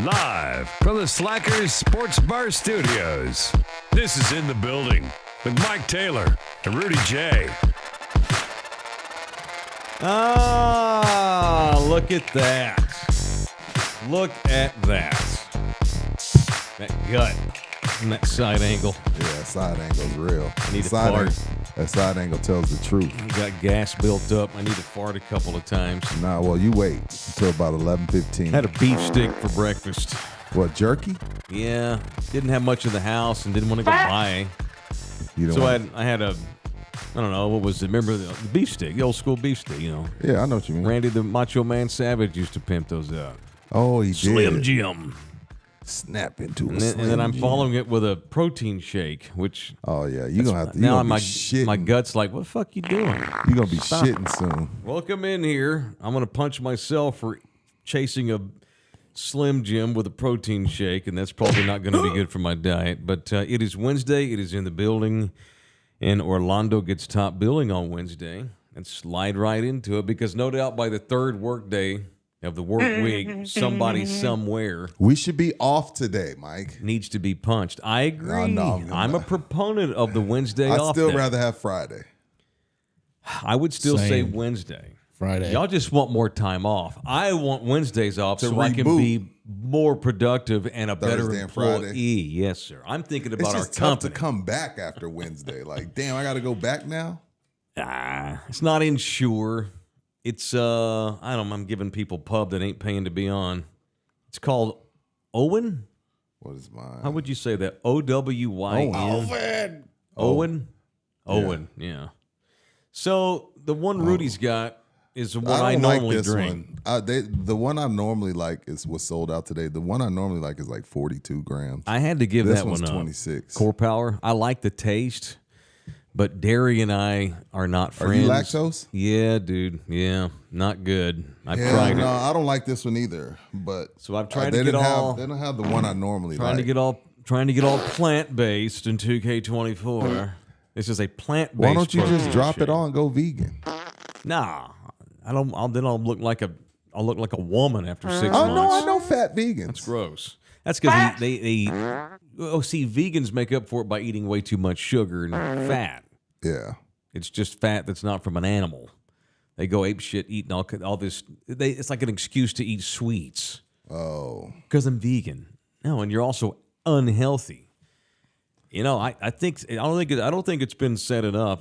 Live from the Slackers Sports Bar Studios. This is In the Building with Mike Taylor and Rudy Jay. Look at that. Look at that. That gut and that side angle. Yeah, side angle's real. I need to fart. That side angle tells the truth. I got gas built up. I need to fart a couple of times. Nah, well, you wait until about 11:15. Had a beef stick for breakfast. What, jerky? Yeah. Didn't have much in the house and didn't want to go buy. You So I had a, I don't know, what was it? Remember the beef stick, the old school beef stick, you know. Yeah, I know what you mean. Randy the Macho Man Savage used to pimp those out. Oh, he did. Slim Jim. Snap into a And Slim then I'm Jim. following it with a protein shake, which Oh, yeah. You're going to have to. now Now my shitting. my gut's like, what the fuck you doing? You're going to be Stop. shitting soon. Welcome in here. I'm going to punch myself for chasing a Slim Jim with a protein shake, and that's probably not going to be good for my diet. But it is Wednesday. It is In the Building, and Orlando gets top billing on Wednesday. And slide right into it because no doubt by the third work day of the work week, somebody somewhere We should be off today, Mike. needs to be punched. I agree. No, I'm a proponent of the Wednesday I'd off still day. rather have Friday. I would still say Same. Wednesday. Friday. Y'all just want more time off. I want Wednesdays off To so I can reboot. be more productive and a better Thursday and employee. Friday. Yes, sir. I'm thinking It's about our just tough to company. come back after Wednesday. Like, damn, I got to go back now? It's not insure. It's I don't know. I'm giving people pub that ain't paying to be on. It's called Owen. What is mine? How would you say that? OWYN. Owen. Owen. Yeah. So the one Rudy's got is what I don't like normally this drink. one. The one I normally like was sold out today. The one I normally like is like 42 grams. I had to give This that one's one up. 26. Core Power. I like the taste, but Derry and I are not Are friends. you lactose? Yeah, dude. Yeah, not good. I've Yeah, tried no, it. I don't like this one either. But So I've tried they to get didn't all They don't have the one I normally trying like. to get all plant based in 2K24. This is a plant based. Why don't you just drop it all and go vegan? Nah, I don't. I'll look like a woman after 6 Oh months. no, I know fat vegans. That's gross. That's because they vegans make up for it by eating way too much sugar and fat. Yeah. It's just fat that's not from an animal. They go ape shit eating all this. It's like an excuse to eat sweets Oh. because I'm vegan. No, and you're also unhealthy. You know, I don't think it's been said enough.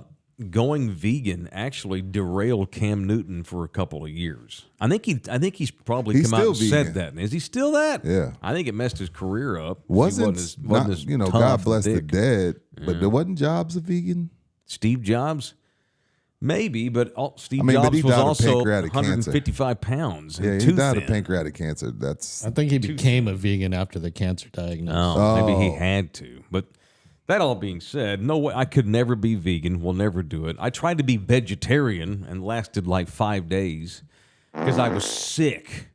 Going vegan actually derailed Cam Newton for a couple of years. I think he's probably He's come out still and said vegan. that. Is he still that? Yeah. I think it messed his career up. Wasn't as not, as you know, tough God and bless the thick. dead, but there wasn't Jobs a vegan? Steve Jobs, maybe, but Steve but Jobs he was died of also pancreatic cancer. 155 pounds. Yeah, and he too died thin. of pancreatic cancer. That's I think he became a vegan after the cancer diagnosis. Oh, maybe he Oh. had to. But that all being said, no way. I could never be vegan. We'll never do it. I tried to be vegetarian and lasted like 5 days because I was sick.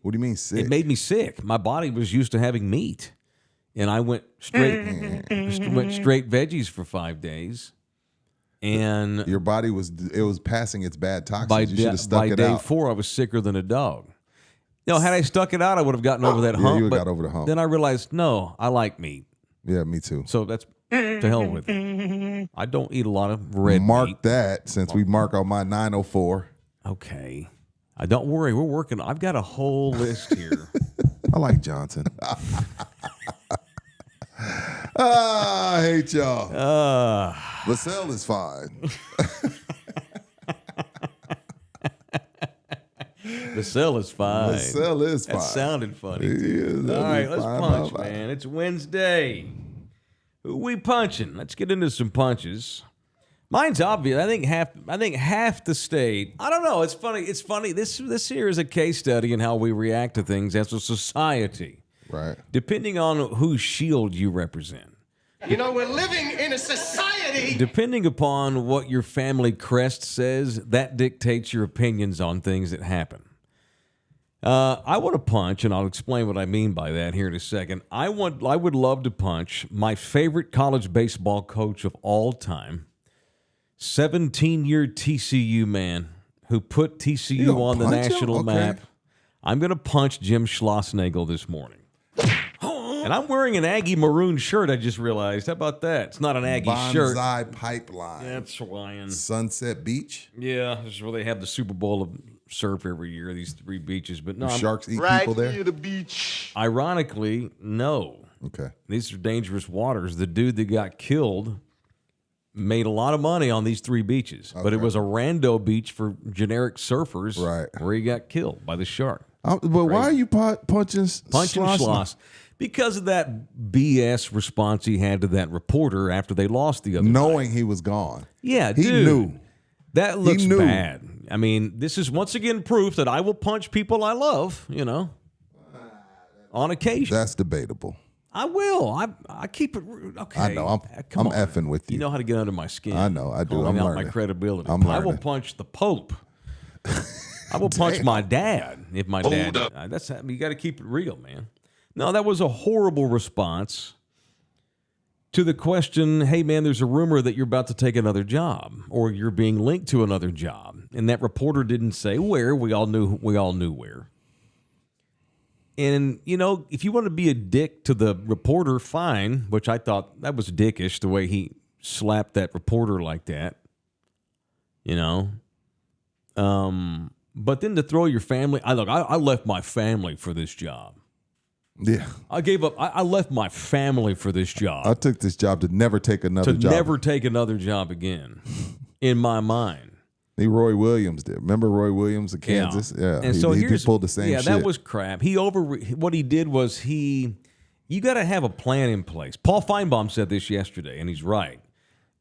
what do you mean sick? It made me sick. My body was used to having meat, and I went straight veggies for 5 days. And Your body was passing its bad toxins. by, You should have stuck by it day out. 4, I was sicker than a dog. You know, had I stuck it out, I would have gotten over that Yeah, hump. you would've but got over the hump. Then I realized, no, I like meat. Yeah, me too. So that's to hell with it. I don't eat a lot of red Mark meat. that since we mark on my 904. Okay. Don't worry. We're working. I've got a whole list here. I like Johnson. I hate y'all. LaSalle is fine. The cell is fine. LaSalle is fine. That sounded funny. He Too. is. All right, let's Fine, punch, fine. man. It's Wednesday. Who we punching? Let's get into some punches. Mine's obvious. I think half the state. I don't know. It's funny. It's funny. This here is a case study in how we react to things as a society, Right. depending on whose shield you represent. You know, we're living in a society. Depending upon what your family crest says, that dictates your opinions on things that happen. I want to punch, and I'll explain what I mean by that here in a second. I would love to punch my favorite college baseball coach of all time, 17-year TCU man who put TCU on the punch him? national Okay. map. I'm going to punch Jim Schlossnagle this morning. And I'm wearing an Aggie maroon shirt, I just realized. How about that? It's not an Aggie shirt. Bonsai Pipeline. That's lying. Sunset Beach. Yeah, this is where they have the Super Bowl of surf every year, these 3 beaches. But no, Sharks eat Right people there? near the beach. ironically, no. Okay. These are dangerous waters. The dude that got killed made a lot of money on these 3 beaches. But it was a rando beach for generic surfers where he got killed by the shark. But why are you punching Schloss? Because of that BS response he had to that reporter after they lost the other knowing night. he was gone. Yeah, he dude, knew. That looks knew. bad. I mean, this is once again proof that I will punch people I love, on occasion. That's debatable. I will. I keep it. Okay. I know. I'm effing with you. You know how to get under my skin. I know. I do. Calling I'm out learning. my credibility. I'm I will learning. punch the Pope. I will punch my dad if my dad. That's you got to keep it real, man. No, that was a horrible response to the question, hey, man, there's a rumor that you're about to take another job or you're being linked to another job. And that reporter didn't say where. We all knew where. And, if you want to be a dick to the reporter, fine, which I thought that was dickish, the way he slapped that reporter like that, But then to throw your family, I left my family for this job. Yeah. I gave up. I left my family for this job. I took this job to never take another job. Never take another job again, in my mind. Roy Williams did. Remember Roy Williams of Kansas? Yeah. And he pulled the same shit. Yeah, that was crap. What he did was you got to have a plan in place. Paul Feinbaum said this yesterday, and he's right.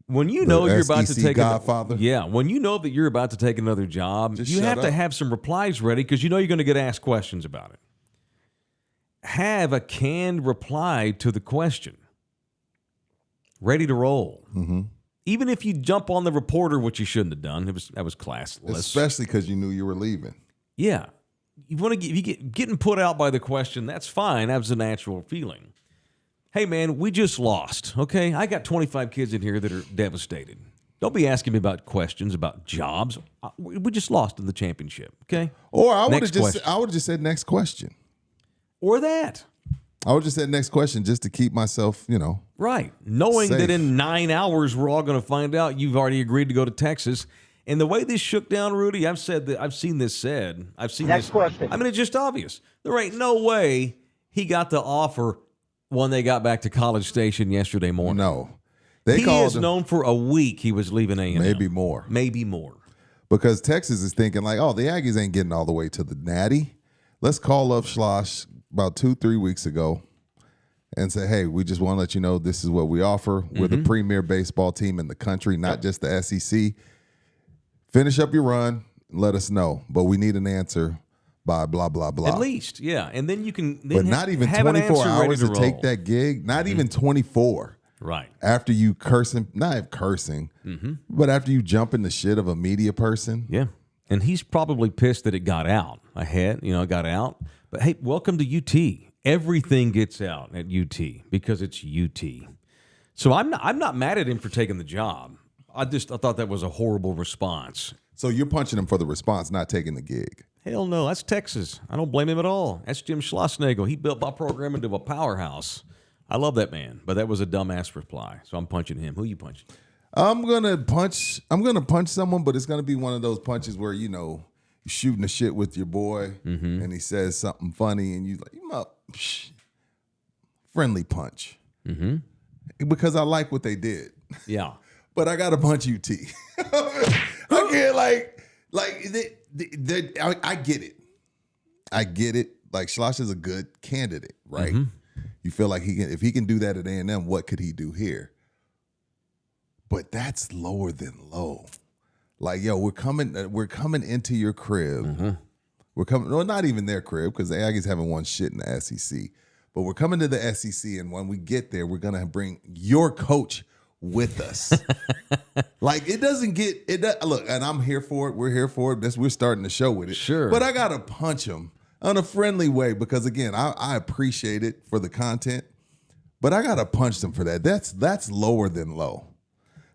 When you know you're about to take Godfather? when you know that you're about to take another job, you have to have some replies ready because you know you're going to get asked questions about it. Have a canned reply to the question. Ready to roll. Mm-hmm. Even if you jump on the reporter, which you shouldn't have done, that was classless. Especially because you knew you were leaving. Yeah, you want to getting put out by the question. That's fine. That was a natural feeling. Hey man, we just lost. Okay, I got 25 kids in here that are devastated. Don't be asking me about questions about jobs. We just lost in the championship. Okay. Or I would have just said next question. Or that. I would just said next question just to keep myself, right. Knowing safe. that in 9 hours we're all going to find out you've already agreed to go to Texas. And the way this shook down, Rudy, I've seen this said. Next question. I mean, it's just obvious. There ain't no way he got the offer when they got back to College Station yesterday morning. No. He is known for a week he was leaving A&M. Maybe more. Because Texas is thinking like, the Aggies ain't getting all the way to the Natty. Let's call up Schloss about 2-3 weeks ago and say, hey, we just want to let you know this is what we offer. We're the premier baseball team in the country, not just the SEC. Finish up your run, let us know. But we need an answer by blah, blah, blah. At least, yeah. And then you can but not even 24 hours to take that gig. Not even 24. Right. After you not cursing, but after you jump in the shit of a media person. Yeah. And he's probably pissed that it got out. It got out. But hey, welcome to UT. Everything gets out at UT because it's UT. So I'm not mad at him for taking the job. I thought that was a horrible response. So you're punching him for the response, not taking the gig. Hell no, that's Texas. I don't blame him at all. That's Jim Schlossnagle. He built my program into a powerhouse. I love that man, but that was a dumbass reply. So I'm punching him. Who you punching? I'm gonna punch someone, but it's gonna be one of those punches where you're shooting the shit with your boy, and he says something funny, and you friendly punch, because I like what they did. Yeah, but I gotta punch UT. I can't I get it. I get it. Like Schloss is a good candidate, right? You feel like if he can do that at A&M, what could he do here? But that's lower than low. Like, we're coming into your crib. We're coming, not even their crib, because the Aggies haven't won shit in the SEC. But we're coming to the SEC, and when we get there, we're gonna bring your coach with us. Like, it doesn't get it. Look, and I'm here for it. We're here for it. We're starting the show with it. Sure. But I gotta punch him in a friendly way because, again, I appreciate it for the content, but I gotta punch them for that. That's lower than low.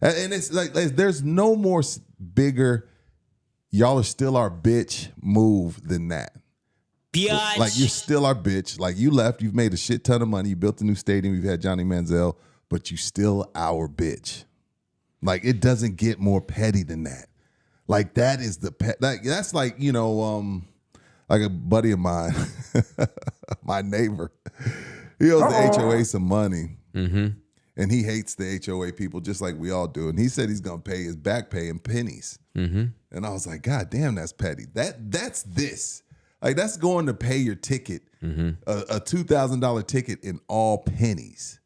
And it's like there's no more bigger, y'all are still our bitch move than that. Biatch. Like, you're still our bitch. Like, you left. You've made a shit ton of money. You built a new stadium. You've had Johnny Manziel. But you still our bitch. Like, it doesn't get more petty than that. Like, that is the pet. That's like, like a buddy of mine, my neighbor. He owes the HOA some money. Mm-hmm. And he hates the HOA people just like we all do. And he said he's going to pay his back pay in pennies. Mm-hmm. And I was like, God damn, that's petty. That's this. Like, that's going to pay your ticket, a $2,000 ticket in all pennies.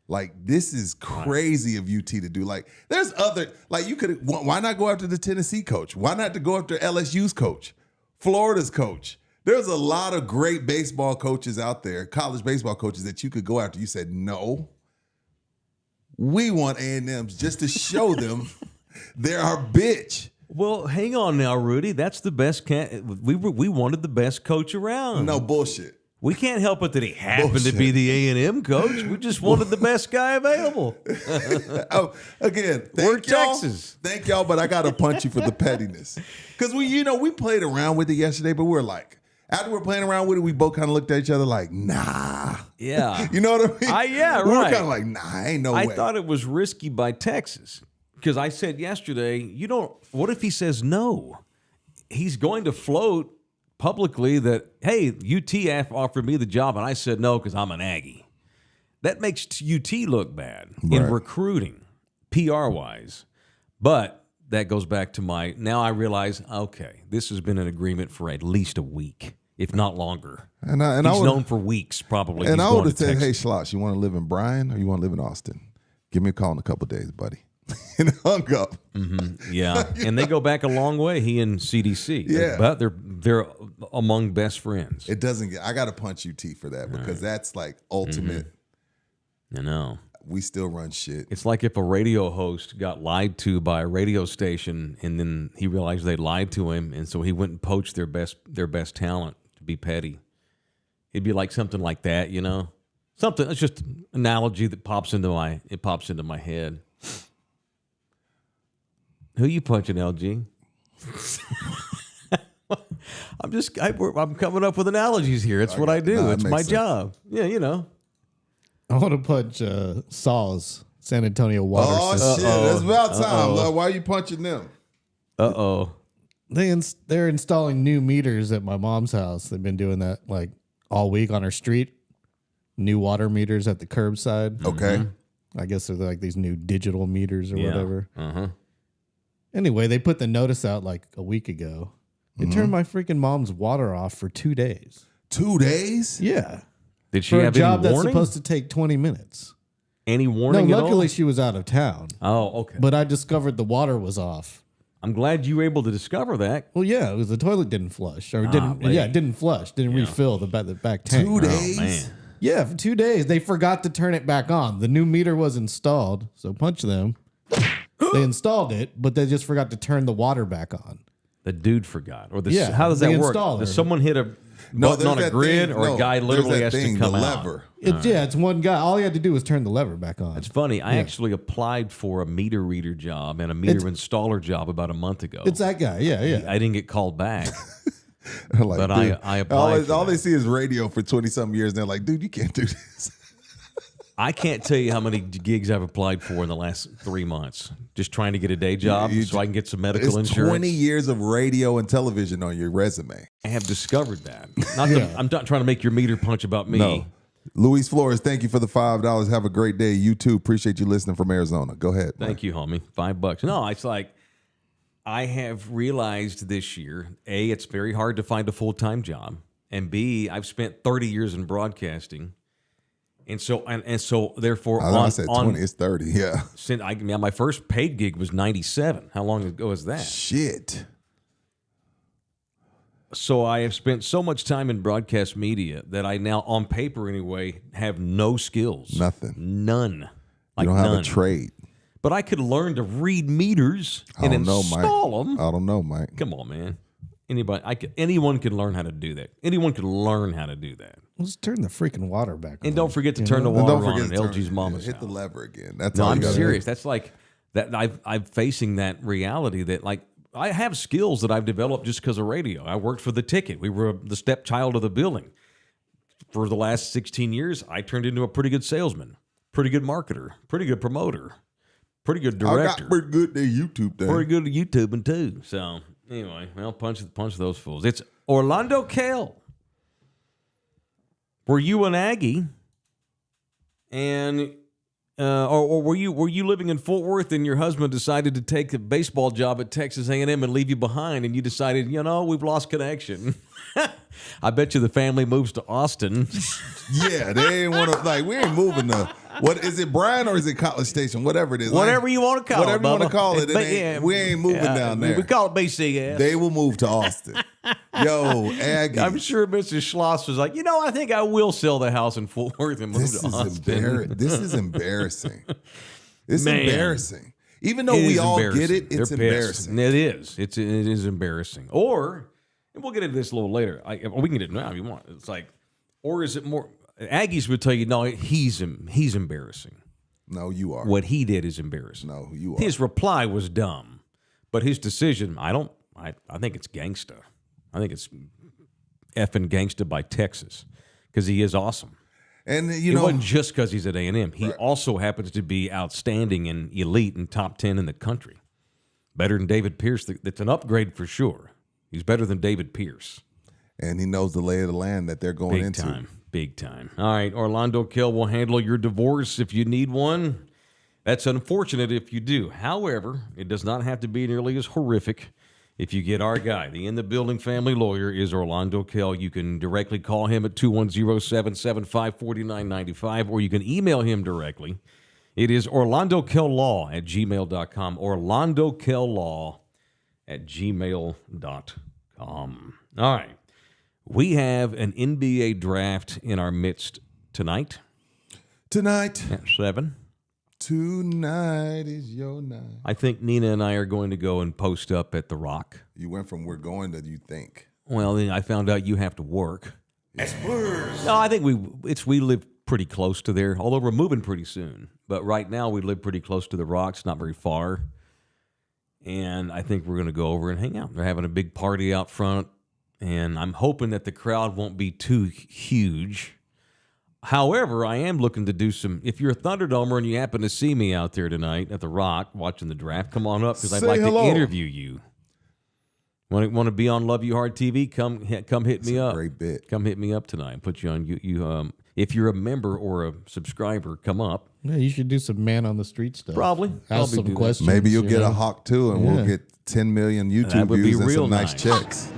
Like, this is crazy of UT to do. Like, there's other, like, you could, why not go after the Tennessee coach? Why not to go after LSU's coach, Florida's coach? There's a lot of great baseball coaches out there, college baseball coaches that you could go after. You said, no, we want A&M's just to show them they're our bitch. Well, hang on now, Rudy. That's the best. We wanted the best coach around. No bullshit. We can't help it that he happened to be the A&M coach. We just wanted the best guy available. Again, We're thank y'all. Texas. Thank y'all, but I got to punch you for the pettiness. Because we played around with it yesterday, but we're like, after we're playing around with it, we both kind of looked at each other like, nah. Yeah. You know what I mean? Yeah, we were right. kind of like, nah, ain't no way. I thought it was risky by Texas because I said yesterday, what if he says no? He's going to float publicly that, hey, UT offered me the job, and I said no because I'm an Aggie. That makes UT look bad in recruiting, PR-wise. But that goes back to now I realize, okay, this has been an agreement for at least a week, if not longer. And he's known for weeks, probably. And he's I would have said, Texas. hey, Schloss, you want to live in Bryan or you want to live in Austin? Give me a call in a couple days, buddy. And hung up. Mm-hmm. Yeah, and they go back a long way. He and CDC. Yeah, but they're among best friends. It doesn't get. I got to punch UT for that because that's like ultimate. I know. We still run shit. It's like if a radio host got lied to by a radio station, and then he realized they lied to him, and so he went and poached their best talent to be petty. It'd be like something like that, Something. It's just an analogy that pops into my head. Who you punching, LG? I'm coming up with analogies here. It's what I do. It's my job. Yeah, I want to punch Saw's San Antonio water Oh system. shit! It's about time. Why are you punching them? They're installing new meters at my mom's house. They've been doing that like all week on her street. New water meters at the curbside. Okay. I guess they're like these new digital meters or whatever. Uh-huh. Anyway, they put the notice out like a week ago. They turned my freaking mom's water off for 2 days. 2 days? Yeah. Did she For a have job any that's warning? supposed to take 20 minutes. Any No, warning at all? luckily she was out of town. Oh, okay. But I discovered the water was off. I'm glad you were able to discover that. Well, yeah, it was the toilet didn't flush. Or Golly. it didn't flush. Didn't refill the back tank. 2 days? Oh, man. Yeah, for 2 days. They forgot to turn it back on. The new meter was installed, so punch them. They installed it, but they just forgot to turn the water back on. The dude forgot. Or Yeah, how does the that work? installer. Does someone hit a No, button there's on a that grid, thing. or No, a guy there's literally that has thing, to come the out? lever. It's one guy. All he had to do was turn the lever back on. It's funny. I actually applied for a meter reader job and a meter installer job about a month ago. It's that guy. Yeah. I didn't get called back. Like, But dude, I applied for all that. they see is radio for 20-something years, and they're like, dude, you can't do this. I can't tell you how many gigs I've applied for in the last 3 months. Just trying to get a day job so I can get some medical It's insurance. 20 years of radio and television on your resume. I have discovered that. I'm not trying to make your meter punch about me. No. Luis Flores, thank you for the $5. Have a great day. You too. Appreciate you listening from Arizona. Go ahead. Thank you, homie. $5. No, it's like I have realized this year, A, it's very hard to find a full-time job. And B, I've spent 30 years in broadcasting. And so therefore I said 20, it's 30. Yeah. My first paid gig was 97. How long ago was that? Shit. So I have spent so much time in broadcast media that I now, on paper anyway, have no skills. Nothing. None. You don't have none. a trade. But I could learn to read meters and install them. I don't know, Mike. Come on, man. Anyone can learn how to do that. Anyone can learn how to do that. Let's turn the freaking water back on. And don't forget to turn the And water don't forget on to at turn- LG's mama's hit the house. lever again. That's No, all I'm you gotta serious. do. That's like that. I'm facing that reality that like I have skills that I've developed just because of radio. I worked for The Ticket. We were the stepchild of the building. For the last 16 years, I turned into a pretty good salesman, pretty good marketer, pretty good promoter, pretty good director. I got pretty good at YouTube thing. Pretty good at YouTubing too. So anyway, well, punch those fools. It's Orlando Kale. Were you an Aggie? And or were you living in Fort Worth and your husband decided to take a baseball job at Texas A&M and leave you behind, and you decided, we've lost connection? I bet you the family moves to Austin. Yeah, they ain't want to, we ain't moving to, what is it, Bryan, or is it College Station? Whatever it is. Whatever you want to call whatever it. you want to call it. We ain't moving down there. We call it BCS. They will move to Austin. Yo, Aggie. I'm sure Mrs. Schloss was like, I think I will sell the house in Fort Worth and move to Austin. This is embarrassing. It's Man. Embarrassing. Even though we all get it, it's They're embarrassing. It is. It is embarrassing. Or, and we'll get into this a little later. We can get it now if you want. It's like, or is it more? Aggies would tell you, no, he's embarrassing. No, you are. What he did is embarrassing. No, you are. His reply was dumb, but his decision, I think it's gangsta. I think it's effing gangsta by Texas, because he is awesome. And it wasn't just because he's at A&M. He also happens to be outstanding and elite and top 10 in the country. Better than David Pierce. That's an upgrade for sure. He's better than David Pierce. And he knows the lay of the land that they're going into. Big time. All right, Orlando Kill will handle your divorce if you need one. That's unfortunate if you do. However, it does not have to be nearly as horrific if you get our guy. The In the Building family lawyer is Orlando Kell. You can directly call him at 210-775-4995, or you can email him directly. It is orlandokell.law@gmail.com. orlandokell.law@gmail.com. All right. We have an NBA draft in our midst tonight. Tonight. At 7. Tonight is your night. I think Nina and I are going to go and post up at the Rock. You went from we're going to you think. Well, then I found out you have to work. Spurs. No, I think we live pretty close to there, although we're moving pretty soon. But right now we live pretty close to the Rocks, not very far. And I think we're going to go over and hang out. They're having a big party out front, and I'm hoping that the crowd won't be too huge. However, I am looking to do some. If you're a Thunderdomer and you happen to see me out there tonight at the Rock watching the draft, come on up because I'd like to interview you. Want to be on Love You Hard TV? Come hit me up. Great bit. Come hit me up tonight. Put you on. If you're a member or a subscriber, come up. Yeah, you should do some man on the street stuff. Probably. Ask some questions. Maybe you'll get a hawk too, and we'll get 10 million YouTube would be views and real some nice nice. checks.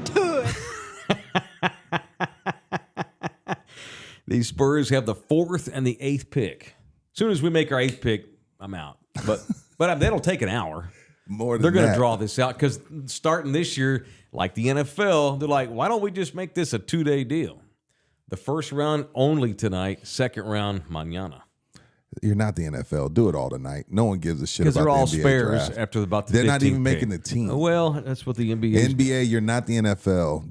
The Spurs have the 4th and the 8th pick. As soon as we make our 8th pick, I'm out. But that'll take an hour. More than They're going to that. draw this out because starting this year, like the NFL, they're like, why don't we just make this a 2-day deal? The first round only tonight, second round mañana. You're not the NFL. Do it all tonight. No one gives a shit about Because they're all the NBA spares draft. after about the They're 15th not even pick. making the team. Well, that's what the NBA is. NBA, you're not the NFL.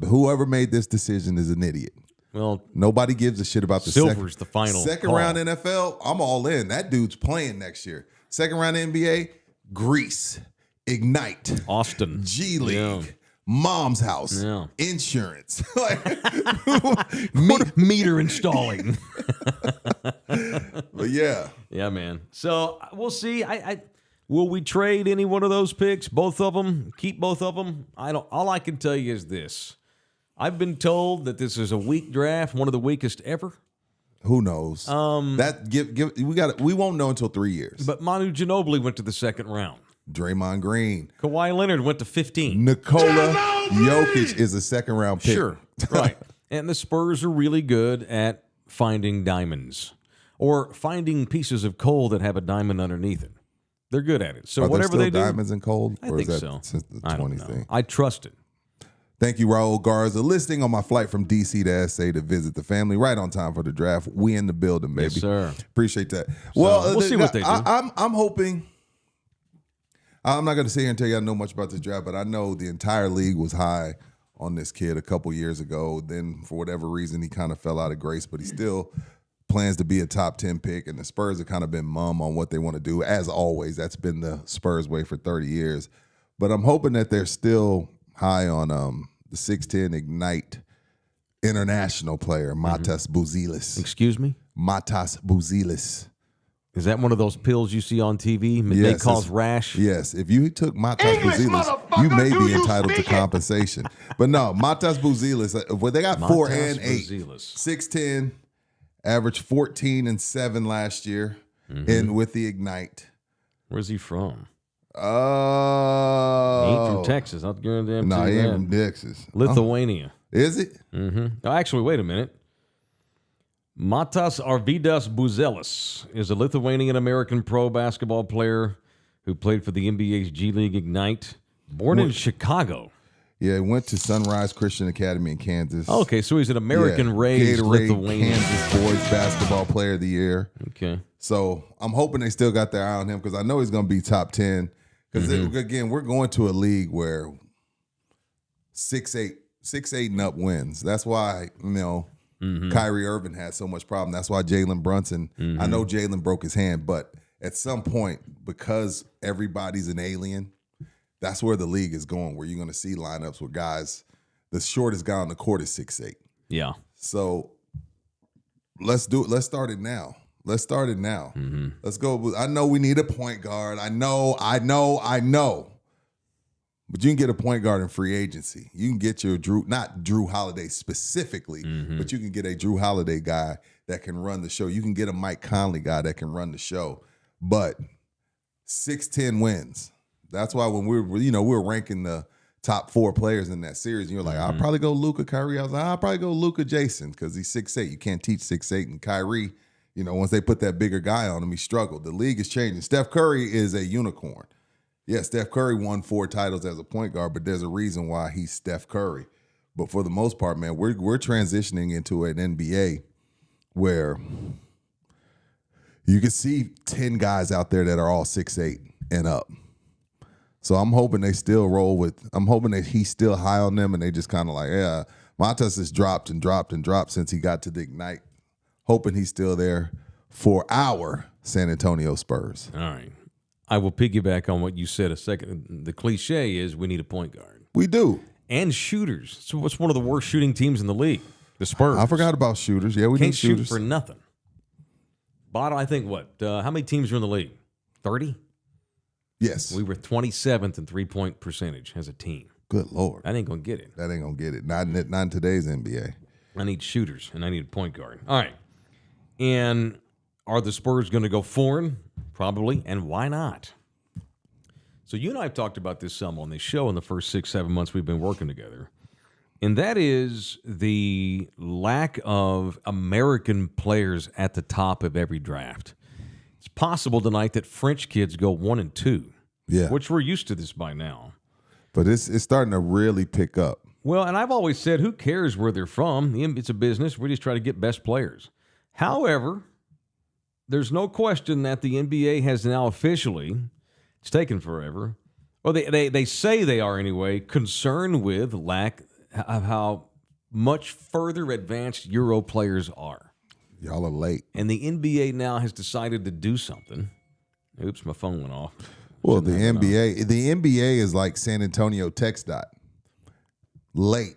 Whoever made this decision is an idiot. Well, Nobody gives a shit about the Silver's the final second call. round NFL. I'm all in. That dude's playing next year. Second round NBA, Greece, Ignite, Austin. G League, Yeah. Mom's House, Yeah. Insurance, Meter installing. But yeah, Yeah, man. So we'll see. Will we trade any one of those picks? Both of them? Keep both of them? I don't. All I can tell you is this: I've been told that this is a weak draft, one of the weakest ever. who knows? We won't know until 3 years. But Manu Ginobili went to the second round. Draymond Green, Kawhi Leonard went to 15. Nikola Jokic is a second round pick. Sure, right. And the Spurs are really good at finding diamonds or finding pieces of coal that have a diamond underneath it. They're good at it. So Are there whatever still they do, diamonds in cold? I Or think is that so. since the I don't 20s know. thing? I trust it. Thank you, Raul Garza. Listing on my flight from D.C. to S.A. to visit the family. Right on time for the draft. We in the building, baby. Yes, sir. Appreciate that. Well, we'll see what they do. I'm hoping. I'm not going to sit here and tell you I know much about this draft, but I know the entire league was high on this kid a couple years ago. Then, for whatever reason, he kind of fell out of grace, but he still plans to be a top 10 pick. And the Spurs have kind of been mum on what they want to do. As always, that's been the Spurs way for 30 years. But I'm hoping that they're still high on the 6'10" Ignite international player, Matas Buzelis. Excuse me? Matas Buzelis. Is that one of those pills you see on TV? They Yes, cause it's- rash? Yes, if you took Matas English, Buzelis, motherfucker, you may do be you entitled to speak it? compensation. But no, Matas Buzelis, well, they got 4 Matas and 8. Buzelis. 6'10", averaged 14 and 7 last year in with the Ignite. Where's he from? He Oh. ain't from Texas. I'll guarantee him. No, he ain't from Texas. Lithuania. Is it? Oh, actually, wait a minute. Matas Arvydas Buzelis is a Lithuanian-American pro basketball player who played for the NBA's G League Ignite. Born in Chicago. Yeah, he went to Sunrise Christian Academy in Kansas. Okay, so he's an American-raised Gatorade Lithuanian. Kansas Boys Basketball Player of the Year. Okay. So I'm hoping they still got their eye on him because I know he's going to be top 10. Because, again, we're going to a league where 6'8" and up wins. That's why, Kyrie Irving had so much problem. That's why Jalen Brunson, I know Jalen broke his hand, but at some point, because everybody's an alien, that's where the league is going, where you're going to see lineups where guys, the shortest guy on the court is 6'8". Yeah. So let's do it. Let's start it now. Let's start it now. Let's go. I know we need a point guard. I know. But you can get a point guard in free agency. You can get your not Drew Holiday specifically, but you can get a Drew Holiday guy that can run the show. You can get a Mike Conley guy that can run the show. But 6-10 wins. That's why when we're ranking the top 4 players in that series, and you're like, I'll probably go Luka, Kyrie. I was like, I'll probably go Luka, Jason, because he's 6'8". You can't teach 6'8". And Kyrie, once they put that bigger guy on him, he struggled. The league is changing. Steph Curry is a unicorn. Yeah, Steph Curry won 4 titles as a point guard, but there's a reason why he's Steph Curry. But for the most part, man, we're transitioning into an NBA where you can see 10 guys out there that are all 6'8" and up. So I'm hoping they still roll with. I'm hoping that he's still high on them, and they just kind of like, yeah, Matas has dropped and dropped and dropped since he got to the Ignite. Hoping he's still there for our San Antonio Spurs. All right. I will piggyback on what you said a second. The cliche is we need a point guard. We do. And shooters. So what's one of the worst shooting teams in the league? The Spurs. I forgot about shooters. Yeah, we Can't need shooters. shoot for nothing. Bottom, I think, how many teams are in the league? 30? Yes. We were 27th in three-point percentage as a team. Good Lord. I ain't going to get it. That ain't going to get it. Not in today's NBA. I need shooters, and I need a point guard. All right. And are the Spurs going to go foreign? Probably. And why not? So you and I have talked about this some on this show in the first 6-7 months we've been working together. And that is the lack of American players at the top of every draft. It's possible tonight that French kids go 1 and 2. Yeah. Which we're used to this by now. But it's starting to really pick up. Well, and I've always said, who cares where they're from? It's a business. We just try to get best players. However, there's no question that the NBA has now officially, it's taken forever, well, they say they are anyway, concerned with lack of how much further advanced Euro players are. Y'all are late. And the NBA now has decided to do something. Oops, my phone went off. Well, the NBA is like San Antonio TxDOT. Late.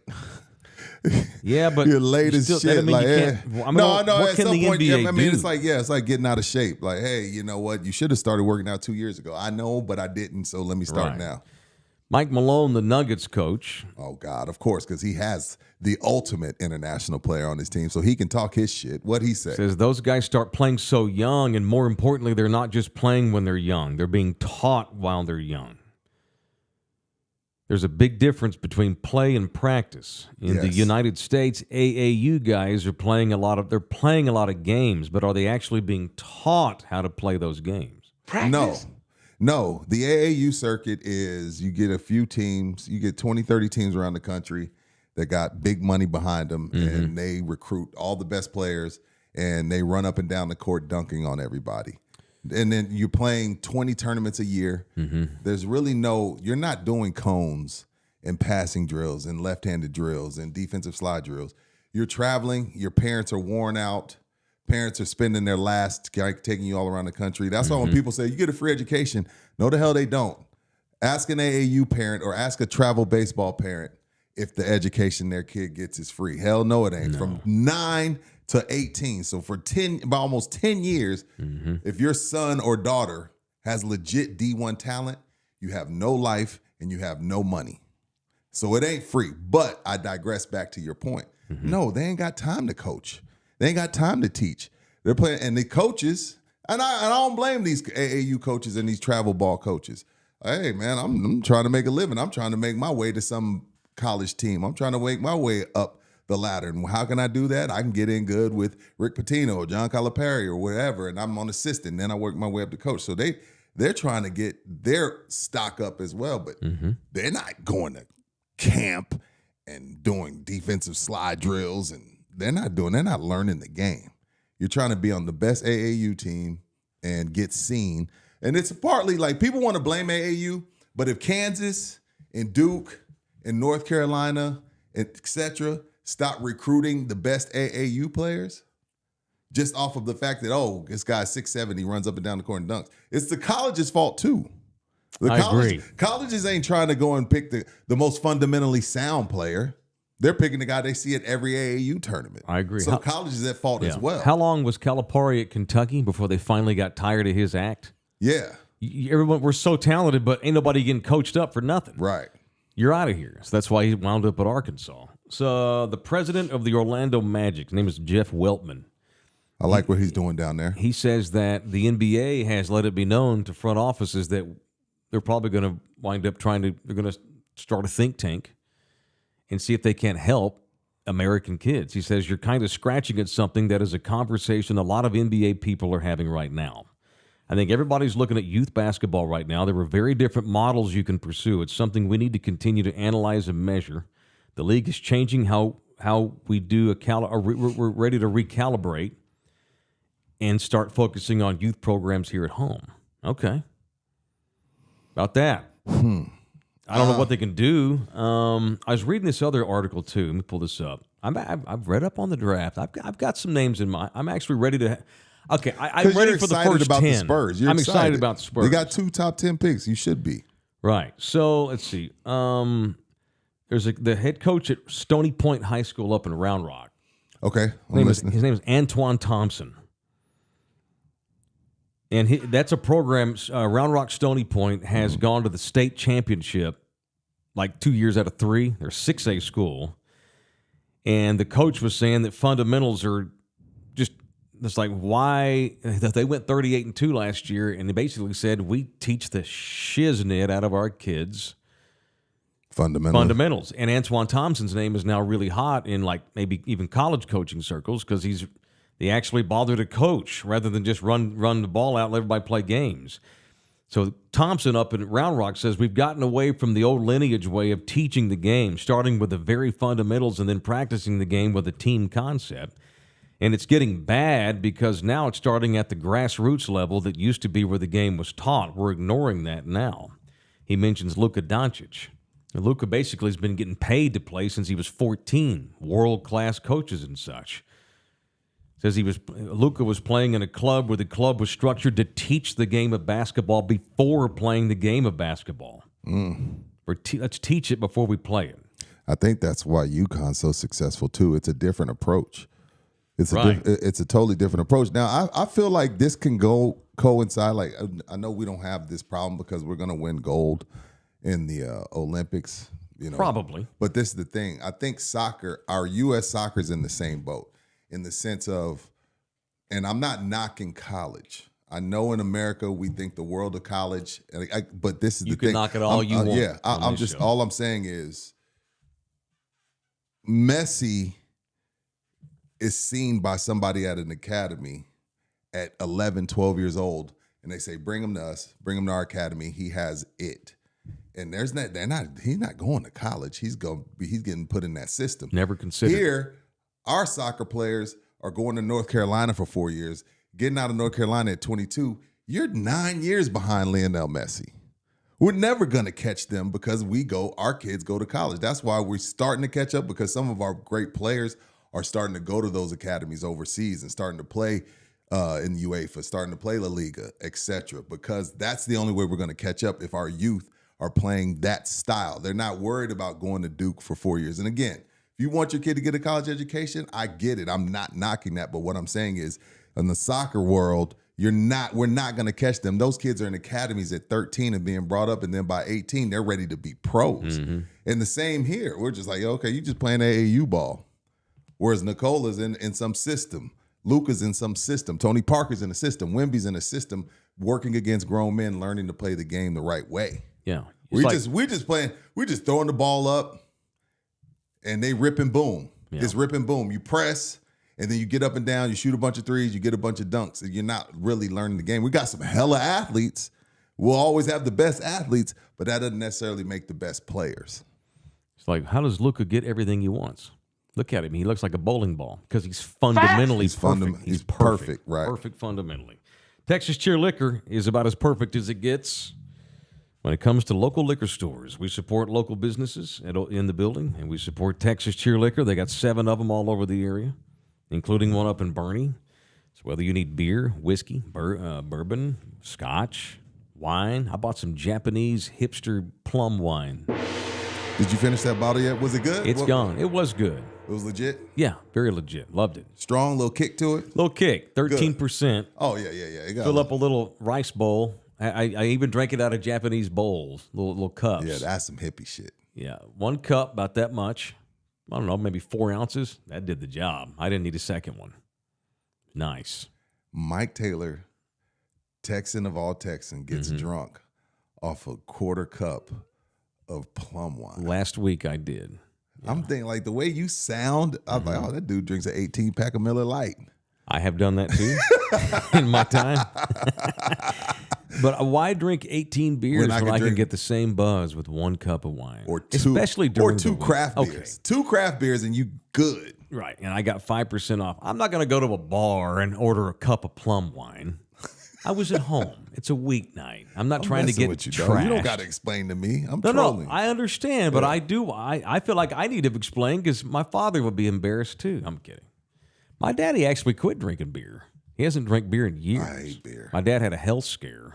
Yeah, but you're late as shit. I mean, like, you yeah. can't, No, what at can some the point, NBA I mean, do? it's like getting out of shape. Like, hey, you know what? You should have started working out 2 years ago. I know, but I didn't. So let me start Right. now. Mike Malone, the Nuggets coach. Oh God, of course, because he has the ultimate international player on his team, so he can talk his shit. What he said. Says those guys start playing so young, and more importantly, they're not just playing when they're young. They're being taught while they're young. There's a big difference between play and practice. In the Yes. United States, AAU guys are playing a lot of games, but are they actually being taught how to play those games? No. The AAU circuit is you get a few teams, you get 20, 30 teams around the country that got big money behind them, and they recruit all the best players, and they run up and down the court dunking on everybody. And then you're playing 20 tournaments a year. There's really you're not doing cones and passing drills and left-handed drills and defensive slide drills. You're traveling. Your parents are worn out. Parents are spending their last taking you all around the country. That's why when people say you get a free education, no, the hell they don't. Ask an AAU parent or ask a travel baseball parent if the education their kid gets is free. Hell no, it ain't. From 9 to 18. So for about almost 10 years, if your son or daughter has legit D1 talent, you have no life and you have no money. So it ain't free. But I digress back to your point. No, they ain't got time to coach. They ain't got time to teach. They're playing, and the coaches, and I don't blame these AAU coaches and these travel ball coaches. Hey, man, I'm trying to make a living. I'm trying to make my way to some college team. I'm trying to make my way up the ladder. And how can I do that? I can get in good with Rick Pitino or John Calipari or whatever, and I'm on assistant. Then I work my way up to coach. So they're trying to get their stock up as well, but they're not going to camp and doing defensive slide drills, and they're not learning the game. You're trying to be on the best AAU team and get seen. And it's partly like people want to blame AAU, but if Kansas and Duke and North Carolina, et cetera, stop recruiting the best AAU players just off of the fact that, oh, this guy's 6'7", he runs up and down the court and dunks. It's the college's fault too. I agree. Colleges ain't trying to go and pick the most fundamentally sound player. They're picking the guy they see at every AAU tournament. I agree. So college is at fault as well. How long was Calipari at Kentucky before they finally got tired of his act? Yeah. Everyone, we're so talented, but ain't nobody getting coached up for nothing. Right. You're out of here. So that's why he wound up at Arkansas. So the president of the Orlando Magic, his name is Jeff Weltman. I like what he's doing down there. He says that the NBA has let it be known to front offices that they're probably going to wind up they're going to start a think tank and see if they can't help American kids. He says you're kind of scratching at something that is a conversation a lot of NBA people are having right now. I think everybody's looking at youth basketball right now. There are very different models you can pursue. It's something we need to continue to analyze and measure. The league is changing how we do we're ready to recalibrate and start focusing on youth programs here at home. Okay. About that. I don't know what they can do. I was reading this other article too. Let me pull this up. I've read up on the draft. I've got some names in mind. I'm actually ready to. Okay, I'm ready for the first about 10. The Spurs. I'm excited about the Spurs. They got 2 top 10 picks. You should be. Right. So let's see. There's the head coach at Stony Point High School up in Round Rock. Okay, his name is Antoine Thompson. And that's a program, Round Rock Stony Point has gone to the state championship like 2 years out of 3. They're a 6A school. And the coach was saying that fundamentals are just, it's like, why? They went 38-2 last year, and they basically said, we teach the shiznit out of our kids fundamentals. And Antoine Thompson's name is now really hot in like maybe even college coaching circles because they actually bother to coach rather than just run the ball out and let everybody play games. So Thompson up in Round Rock says we've gotten away from the old lineage way of teaching the game, starting with the very fundamentals and then practicing the game with a team concept. And it's getting bad because now it's starting at the grassroots level that used to be where the game was taught. We're ignoring that now. He mentions Luka Doncic. And Luka basically has been getting paid to play since he was 14, world-class coaches and such. Says Luka was playing in a club where the club was structured to teach the game of basketball before playing the game of basketball. Let's teach it before we play it. I think that's why UConn's so successful too. It's a different approach. It's a totally different approach. Now I feel like this can coincide. Like I know we don't have this problem because we're going to win gold in the Olympics. Probably. But this is the thing. I think our U.S. soccer is in the same boat. In the sense of, and I'm not knocking college. I know in America we think the world of college, but this is the thing. You can knock it all you want. Yeah, I'm just, all I'm saying is Messi is seen by somebody at an academy at 11, 12 years old, and they say, bring him to us, bring him to our academy. He has it. And he's not going to college. He's getting put in that system. Never considered. Here, our soccer players are going to North Carolina for 4 years, getting out of North Carolina at 22. You're 9 years behind Lionel Messi. We're never going to catch them because our kids go to college. That's why we're starting to catch up, because some of our great players are starting to go to those academies overseas and starting to play in UEFA, starting to play La Liga, etc. Because that's the only way we're going to catch up if our youth are playing that style. They're not worried about going to Duke for 4 years. And again, if you want your kid to get a college education, I get it. I'm not knocking that. But what I'm saying is, in the soccer world, we're not going to catch them. Those kids are in academies at 13 and being brought up, and then by 18, they're ready to be pros. And the same here. We're just like, okay, you just playing AAU ball. Whereas Nicola's in some system. Luka's in some system. Tony Parker's in a system. Wemby's in a system working against grown men, learning to play the game the right way. Yeah. We're just throwing the ball up and they rip and boom. Yeah. It's rip and boom. You press and then you get up and down, you shoot a bunch of threes, you get a bunch of dunks, and you're not really learning the game. We got some hella athletes. We'll always have the best athletes, but that doesn't necessarily make the best players. It's like, how does Luka get everything he wants? Look at him. He looks like a bowling ball because he's fundamentally perfect. He's perfect, right? Perfect fundamentally. Texas Cheer Liquor is about as perfect as it gets. When it comes to local liquor stores, we support local businesses in the building, and we support Texas Cheer Liquor. They got 7 of them all over the area, including one up in Bernie. So whether you need beer, whiskey, bourbon, scotch, wine. I bought some Japanese hipster plum wine. Did you finish that bottle yet? Was it good? It's gone. It was good. It was legit? Yeah, very legit. Loved it. Strong, little kick to it? Little kick, 13%. Oh, yeah. It got Fill up a little rice bowl. I even drank it out of Japanese bowls, little cups. Yeah, that's some hippie shit. Yeah, 1 cup, about that much. I don't know, maybe 4 ounces. That did the job. I didn't need a second one. Nice. Mike Taylor, Texan of all Texans, gets drunk off a quarter cup of plum wine. Last week I did. Yeah. I'm thinking, like, the way you sound, I'm like, oh, that dude drinks an 18-pack of Miller Lite. I have done that too in my time. But why drink 18 beers when I can get the same buzz with 1 cup of wine? Or 2, especially during or 2 craft beers. Okay. 2 craft beers and you good. Right, and I got 5% off. I'm not going to go to a bar and order a cup of plum wine. I was at home. It's a weeknight. I'm not trying to get trashed. You don't got to explain to me. I'm No, trolling. I understand, but I do. I feel like I need to explain because my father would be embarrassed too. I'm kidding. My daddy actually quit drinking beer. He hasn't drank beer in years. I hate beer. My dad had a health scare.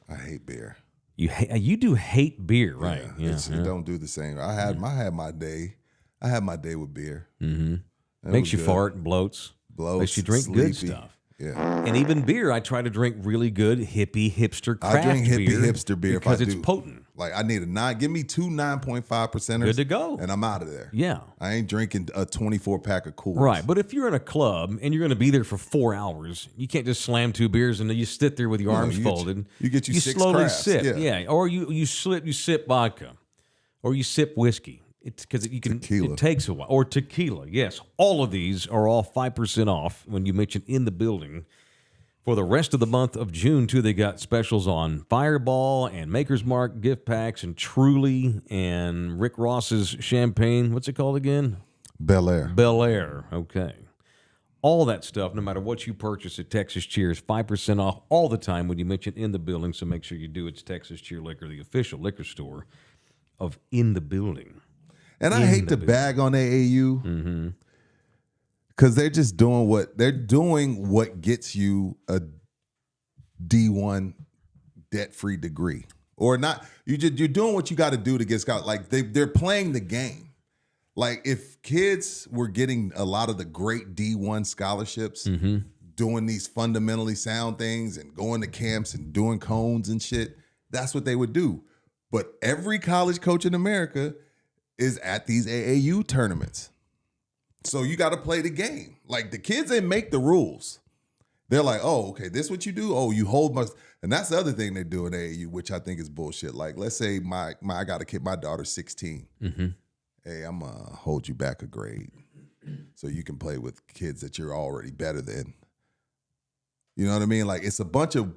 I hate beer. You do hate beer, right? Yeah. It don't do the same. I had my day. I had my day with beer. Mm-hmm. Makes you fart and bloats. Makes you drink sleepy. good stuff. Yeah. And even beer, I try to drink really good hipster craft beer. I drink hipster beer because it's potent. Like, I need give me 2 9.5%ers. Good to go. And I'm out of there. Yeah. I ain't drinking a 24-pack of Coors. Right. But if you're in a club and you're going to be there for 4 hours, you can't just slam 2 beers and then you sit there with your arms folded. You get you 6 slowly crafts. sip. Yeah. Or you sip vodka. Or you sip whiskey. It's because it takes a while. Or tequila. Yes. All of these are all 5% off when you mention in the building. For the rest of the month of June, too, they got specials on Fireball and Maker's Mark gift packs and Truly and Rick Ross's champagne. What's it called again? Bel Air. Bel Air. Okay. All that stuff, no matter what you purchase at Texas Cheers, 5% off all the time when you mention in the building. So make sure you do. It's Texas Cheer Liquor, the official liquor store of In the Building. And I hate to bag on AAU because they're just doing what gets you a D1 debt-free degree, or not. You're doing what you got to do to get scouted. Like they're playing the game. Like if kids were getting a lot of the great D1 scholarships, doing these fundamentally sound things and going to camps and doing cones and shit, that's what they would do. But every college coach in America is at these AAU tournaments. So you got to play the game. Like the kids, they make the rules. They're like, oh, okay, this what you do? Oh, you hold my... And that's the other thing they do in AAU, which I think is bullshit. Like, let's say I got a kid, my daughter's 16. Hey, I'm going to hold you back a grade so you can play with kids that you're already better than. You know what I mean? Like it's a bunch of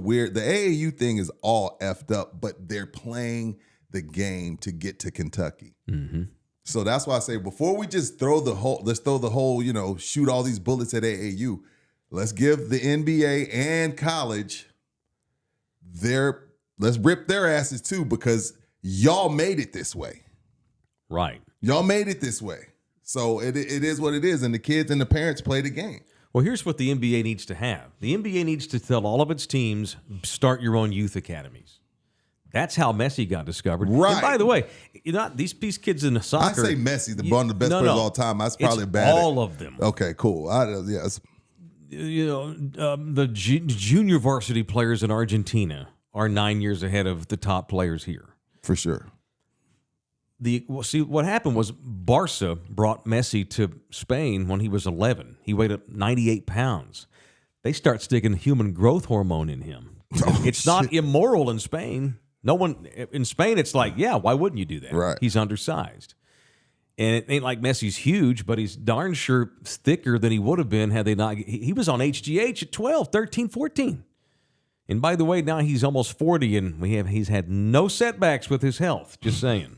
weird... The AAU thing is all effed up, but they're playing the game to get to Kentucky. So that's why I say before we just let's throw the whole, shoot all these bullets at AAU. Let's give the NBA and college let's rip their asses too, because y'all made it this way. Right. Y'all made it this way. So it is what it is. And the kids and the parents play the game. Well, here's what the NBA needs to have. The NBA needs to tell all of its teams, start your own youth academies. That's how Messi got discovered. Right. And by the way, these kids in I soccer. say Messi, one of the best players of all time. That's probably it's bad. all of them. Okay, cool. Yes. The junior varsity players in Argentina are 9 years ahead of the top players here. For sure. See, what happened was Barca brought Messi to Spain when he was 11. He weighed up 98 pounds. They start sticking human growth hormone in him. It's not immoral in Spain. No one in Spain, it's like, yeah, why wouldn't you do that? Right. He's undersized. And it ain't like Messi's huge, but he's darn sure thicker than he would have been had they not. He was on HGH at 12, 13, 14. And by the way, now he's almost 40, and he's had no setbacks with his health. Just saying.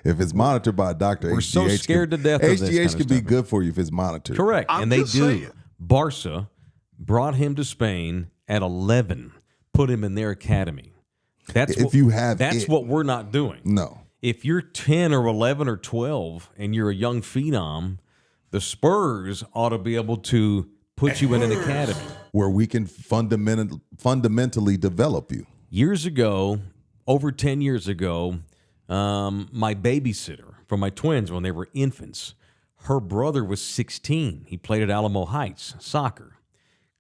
If it's monitored by a doctor, We're so scared to death of this HGH kind of can be stuff. good for you if it's monitored. Correct. And they do. Barca brought him to Spain at 11, put him in their academy. That's what we're not doing. No. If you're 10 or 11 or 12 and you're a young phenom, the Spurs ought to be able to put you in an academy. Where we can fundamentally develop you. Years ago, over 10 years ago, my babysitter for my twins when they were infants, her brother was 16. He played at Alamo Heights, soccer.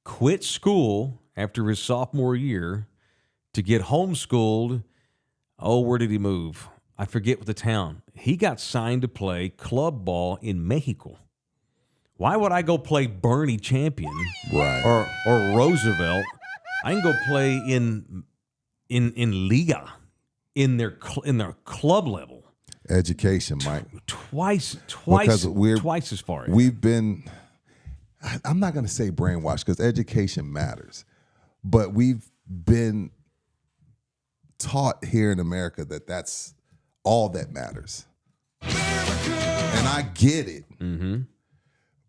Quit school after his sophomore year to get homeschooled. Oh, where did he move? I forget what the town. He got signed to play club ball in Mexico. Why would I go play Bernie Champion or Roosevelt? I can go play in Liga, in their club level. Education, Mike. Twice as far. We've been, I'm not going to say brainwashed because education matters, but we've been taught here in America that that's all that matters. And I get it. Mm-hmm.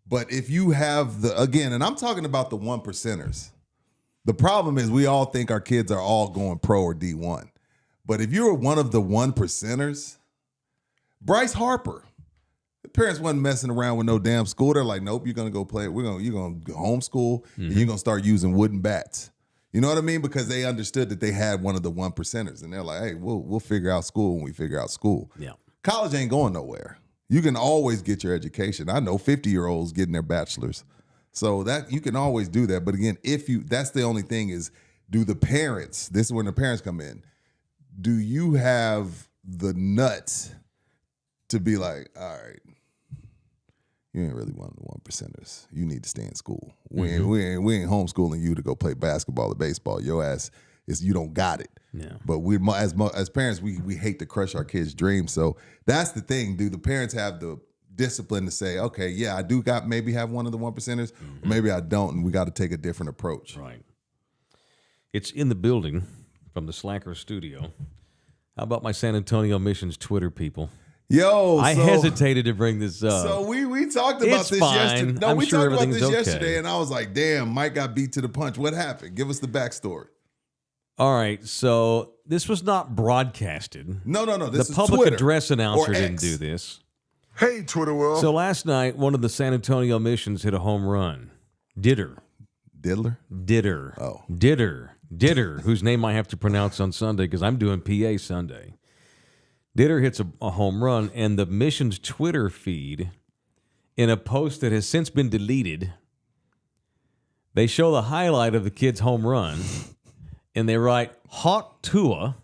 But if you have and I'm talking about the 1%ers. The problem is we all think our kids are all going pro or D1. But if you're one of the 1%ers, Bryce Harper, the parents wasn't messing around with no damn school. They're like, nope, you're gonna go play. You're gonna go homeschool, and you're gonna start using wooden bats. You know what I mean? Because they understood that they had one of the 1%ers, and they're like, hey, we'll figure out school when we figure out school. Yeah, college ain't going nowhere. You can always get your education. I know 50-year-olds getting their bachelors. So that you can always do that. But again, that's the only thing is, do the parents, this is when the parents come in, do you have the nuts to be like, all right, you ain't really one of the 1%ers. You need to stay in school. We ain't homeschooling you to go play basketball or baseball. Your ass you don't got it. Yeah. But we as parents, we hate to crush our kids' dreams. So that's the thing. Do the parents have the discipline to say, okay, yeah, I do maybe have one of the 1%ers, or maybe I don't, and we got to take a different approach. Right. It's in the building from the Slacker studio. How about my San Antonio Missions Twitter people? Yo, I hesitated to bring this up. So we talked about this yesterday. No, we talked about this yesterday, and I was like, damn, Mike got beat to the punch. What happened? Give us the backstory. All right, so this was not broadcasted. No. This the is public Twitter address announcer or didn't X. do this. Hey, Twitter world. So last night, one of the San Antonio Missions hit a home run. Diddler? Oh. Ditter, whose name I have to pronounce on Sunday because I'm doing PA Sunday. Ditter hits a home run, and the Mission's Twitter feed, in a post that has since been deleted, they show the highlight of the kid's home run, and they write, Hawk Tua,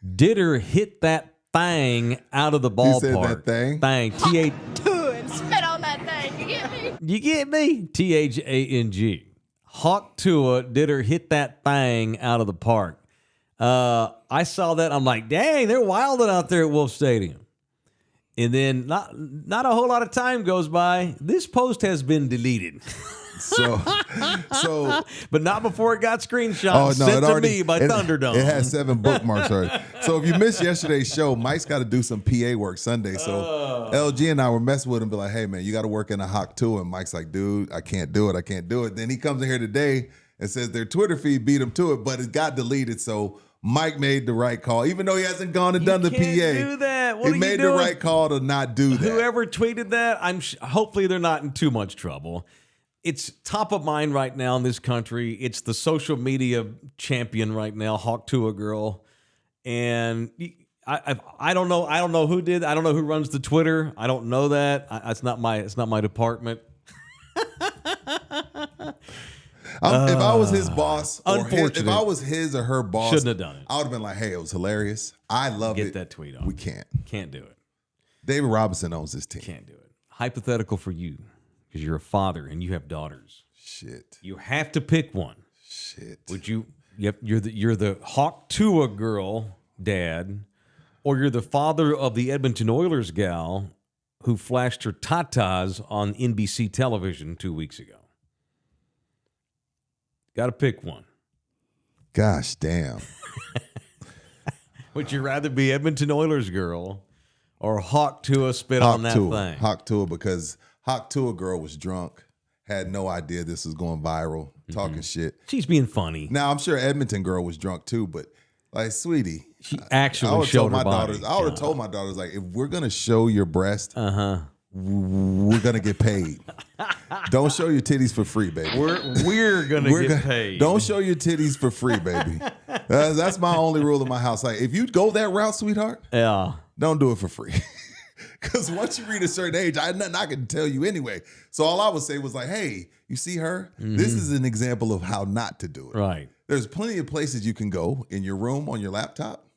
Ditter hit that thing out of the ballpark. He said that thing? Thing. And spit on that thing. You get me? You get me? Thang. Hawk Tua, Ditter hit that thing out of the park. I saw that. I'm like, dang, they're wilding out there at Wolf Stadium. And then not a whole lot of time goes by. This post has been deleted. So, but not before it got screenshot sent to me by Thunderdome. It has 7 bookmarks already. So if you missed yesterday's show, Mike's got to do some PA work Sunday. So LG and I were messing with him, be like, hey, man, you got to work in a Hawk too. And Mike's like, dude, I can't do it. Then he comes in here today and says their Twitter feed beat him to it, but it got deleted. So Mike made the right call, even though he hasn't gone and done the PA. Do that. What he made the right call to not do that. Whoever tweeted that, hopefully they're not in too much trouble. It's top of mind right now in this country. It's the social media champion right now, Hawk Tua girl. And I don't know. I don't know who did. I don't know who runs the Twitter. I don't know that. It's not my department. If I was his boss, unfortunate. if I was his or her boss, Shouldn't have done it. I would have been like, "Hey, it was hilarious. I love it. Get that tweet off. We can't. Can't do it. David Robinson owns this team. Can't do it. Hypothetical for you, because you're a father and you have daughters. Shit. You have to pick one. Shit. Would you? Yep. You're the Hawk Tua girl, dad, or you're the father of the Edmonton Oilers gal who flashed her tatas on NBC television 2 weeks ago. Got to pick one. Gosh damn. Would you rather be Edmonton Oilers girl or Hawk Tua spit on that thing? Hawk Tua, because Hawk Tua girl was drunk, had no idea this was going viral, talking shit. She's being funny. Now I'm sure Edmonton girl was drunk too, but like, sweetie, She I actually would showed my her body. daughters. I would have told my daughters, like, if we're gonna show your breast, we're gonna get paid. Don't show your titties for free, baby. We're gonna get paid. Don't show your titties for free, baby. That's my only rule in my house. Like, if you go that route, sweetheart, Yeah. don't do it for free. Because once you reach a certain age, I had nothing I could tell you anyway. So all I would say was like, hey, you see her? This is an example of how not to do it. Right. There's plenty of places you can go in your room, on your laptop,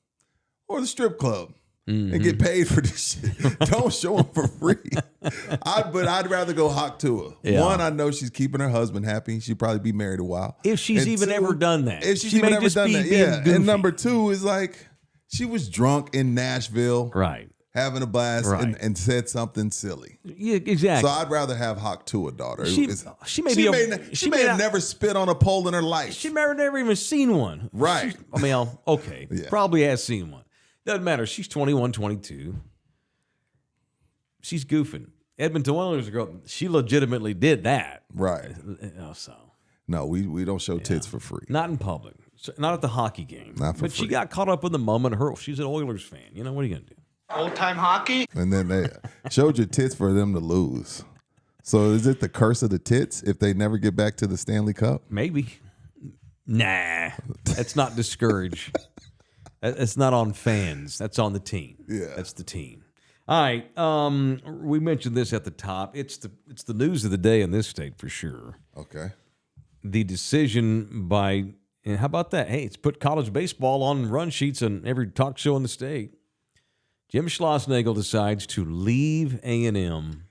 or the strip club and get paid for this shit. Don't show them for free. I'd rather go Hawk Tua. Yeah. One, I know she's keeping her husband happy. She'd probably be married a while. If she's And even two, ever done that. If she's She even may ever just done be that, being yeah. goofy. And number two is like, she was drunk in Nashville. Right. Having a blast Right. and said something silly. Yeah, exactly. So I'd rather have Hawk Tua, daughter. She may have never spit on a pole in her life. She may have never even seen one. Right. Okay. Yeah. Probably has seen one. Doesn't matter. She's 21, 22. She's goofing. Edmonton Oilers girl, she legitimately did that. Right. So No, we don't show tits for free. not in public. Not at the hockey game. Not for but she free. got caught up in the moment. She's an Oilers fan. You know, what are you going to do? Old time hockey? And then they showed your tits for them to lose. So is it the curse of the tits if they never get back to the Stanley Cup? Maybe. Nah. That's not discourage. That's not on fans. That's on the team. Yeah. That's the team. All right. We mentioned this at the top. It's the news of the day in this state for sure. Okay. The decision by, and how about that? Hey, it's put college baseball on run sheets on every talk show in the state. Jim Schlossnagle decides to leave A&M.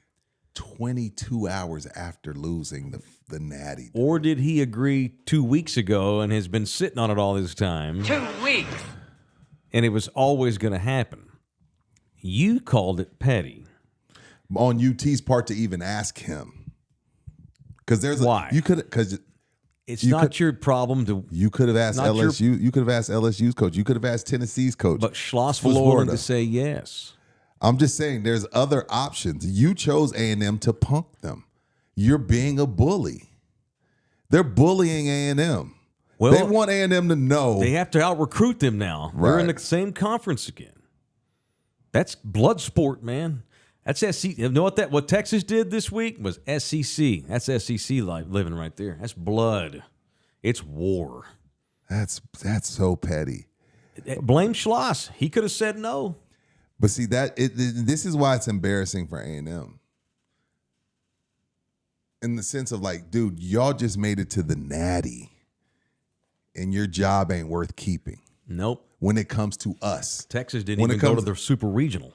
22 hours after losing the Natty. Or did he agree 2 weeks ago and has been sitting on it all this time? 2 weeks. And it was always going to happen. You called it petty. On UT's part to even ask him. Because there's Why? You could, because It's You not could- your problem to. you could have asked Not your- LSU. You could have asked LSU's coach. You could have asked Tennessee's coach. But Schloss was willing Florida. to say yes. I'm just saying there's other options. You chose A&M to punk them. You're being a bully. They're bullying A&M. Well, They want A&M to know. They have to out recruit them now. They're in Right. the same conference again. That's blood sport, man. That's SEC. You know what Texas did this week was SEC. That's SEC living right there. That's blood. It's war. That's so petty. Blame Schloss. He could have said no. But see this is why it's embarrassing for A&M. In the sense of like, dude, y'all just made it to the Natty, and your job ain't worth keeping Nope. when it comes to us. Texas didn't When it even go to comes- the super regional.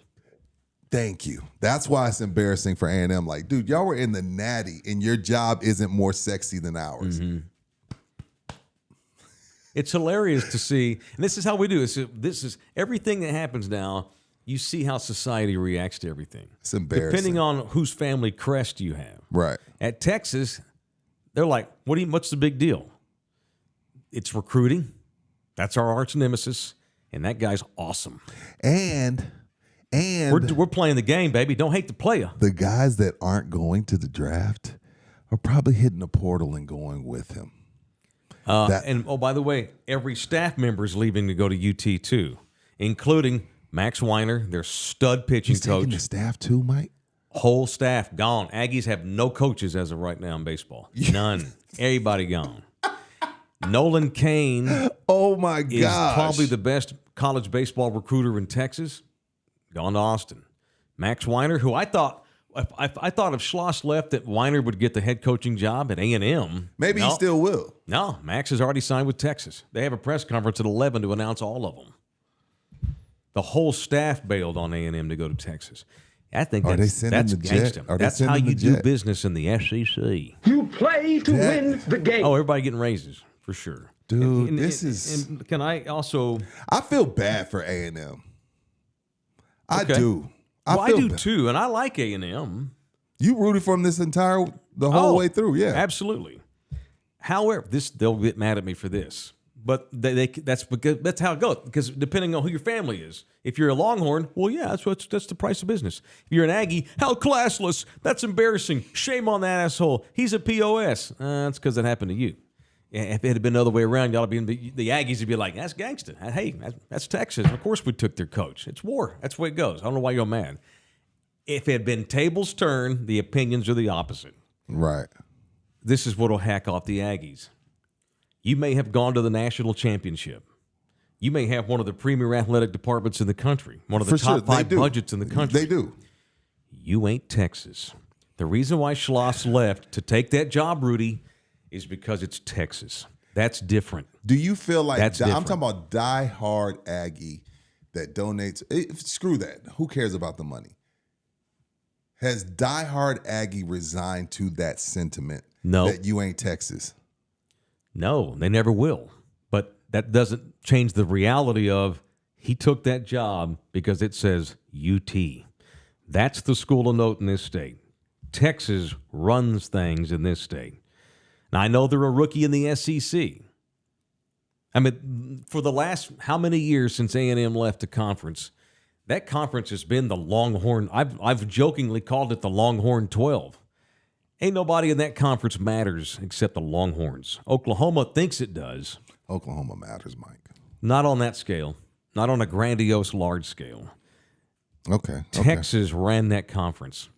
Thank you. That's why it's embarrassing for A&M. Like, dude, y'all were in the Natty, and your job isn't more sexy than ours. It's hilarious to see. And this is how we do it. This is everything that happens now. You see how society reacts to everything. It's embarrassing. Depending on whose family crest you have. Right. At Texas, they're like, what's the big deal? It's recruiting. That's our arch nemesis. And that guy's awesome. And We're playing the game, baby. Don't hate the player. the guys that aren't going to the draft are probably hitting the portal and going with him. And by the way, every staff member is leaving to go to UT too, including Max Weiner, their stud pitching He's taking coach. the staff too, Mike. Whole staff gone. Aggies have no coaches as of right now in baseball. None. Everybody gone. Nolan Kane Oh my is gosh. probably the best college baseball recruiter in Texas. Gone to Austin. Max Weiner, who I thought if Schloss left, that Weiner would get the head coaching job at A&M. Maybe he still will. No, Max has already signed with Texas. They have a press conference at 11 to announce all of them. The whole staff bailed on A&M to go to Texas. I think Are they that's sending the jet? gangsta. Are they That's how sending you the do jet? business in the SEC. You play to win the game. Oh, everybody getting raises for sure, Dude, this is. And can I also? I feel bad for A&M. I Okay. do. Well, I feel do bad. too, and I like A&M. You rooted for him the whole way through, yeah. Absolutely. However, they'll get mad at me for this, but that's how it goes. Because depending on who your family is, if you're a Longhorn, well, yeah, that's the price of business. If you're an Aggie, how classless! That's embarrassing. Shame on that asshole. He's a POS. That's because it happened to you. If it had been the other way around, y'all would be the Aggies would be like, "That's gangsta. Hey, that's Texas. Of course we took their coach. It's war. That's the way it goes. I don't know why you're mad." If it had been tables turned, the opinions are the opposite. Right. This is what'll hack off the Aggies. You may have gone to the national championship. You may have one of the premier athletic departments in the country, one of the For sure, top they 5 do. budgets in the country. They do. You ain't Texas. The reason why Schloss left to take that job, Rudy, is because it's Texas. That's different. Do you feel like That's I'm different. talking about die-hard Aggie that donates? Screw that. Who cares about the money? Has die-hard Aggie resigned to that sentiment? No. That you ain't Texas. No, they never will. But that doesn't change the reality of he took that job because it says UT. That's the school of note in this state. Texas runs things in this state. Now, I know they're a rookie in the SEC. I mean, for the last how many years since A&M left the conference, that conference has been the Longhorn. I've jokingly called it the Longhorn 12. Ain't nobody in that conference matters except the Longhorns. Oklahoma thinks it does. Oklahoma matters, Mike. Not on that scale. Not on a grandiose large scale. Okay. Texas ran that conference.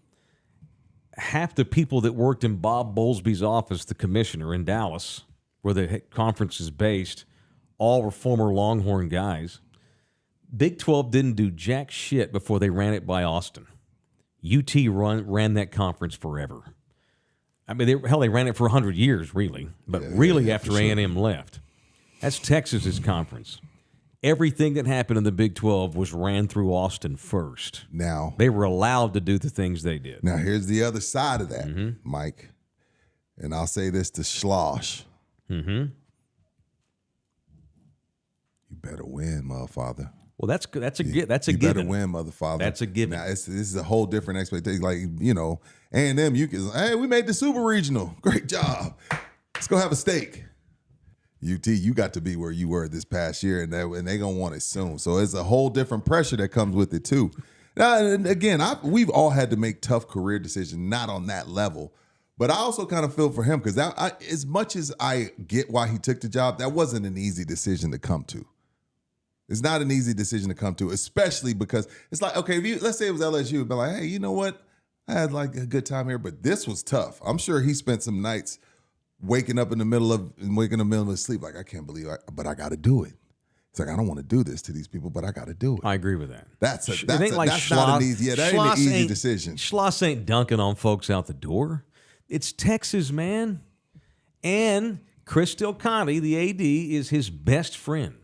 Half the people that worked in Bob Bowlesby's office, the commissioner in Dallas, where the conference is based, all were former Longhorn guys. Big 12 didn't do jack shit before they ran it by Austin. UT ran that conference forever. I mean, they ran it for 100 years, really. But after A&M left. That's Texas's conference. Everything that happened in the Big 12 was ran through Austin first. Now, They were allowed to do the things they did. now here's the other side of that, Mm-hmm. Mike. And I'll say this to Schloss. Mm-hmm. You better win, motherfather. Well, that's a You given. better win, motherfather. That's a given. Now, this is a whole different expectation. Like, A&M, you can, hey, we made the Super Regional. Great job. Let's go have a steak. UT, you got to be where you were this past year, and they're going to want it soon. So it's a whole different pressure that comes with it, too. Now, and again, we've all had to make tough career decisions, not on that level. But I also kind of feel for him because as much as I get why he took the job, that wasn't an easy decision to come to. It's not an easy decision to come to, especially because it's like, okay, let's say it was LSU, it'd be like, hey, you know what? I had like a good time here, but this was tough. I'm sure he spent some nights waking in the middle of his sleep, like, I can't believe it, but I got to do it. It's like, I don't want to do this to these people, but I got to do it. I agree with that. That's It not an easy, that ain't an easy decision. Schloss ain't dunking on folks out the door. It's Texas, man. And Chris Del Conte, the AD, is his best friend.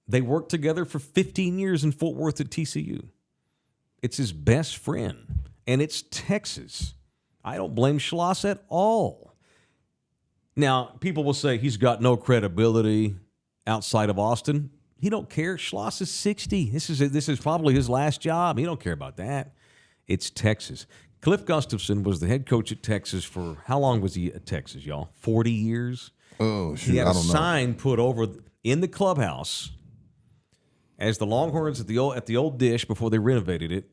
They worked together for 15 years in Fort Worth at TCU. It's his best friend. And it's Texas. I don't blame Schloss at all. Now, people will say he's got no credibility outside of Austin. He don't care. Schloss is 60. This is probably his last job. He don't care about that. It's Texas. Cliff Gustafson was the head coach at Texas for, how long was he at Texas, y'all? 40 years? Oh, shoot, He had I a don't know. sign put over in the clubhouse as the Longhorns at the old dish before they renovated it,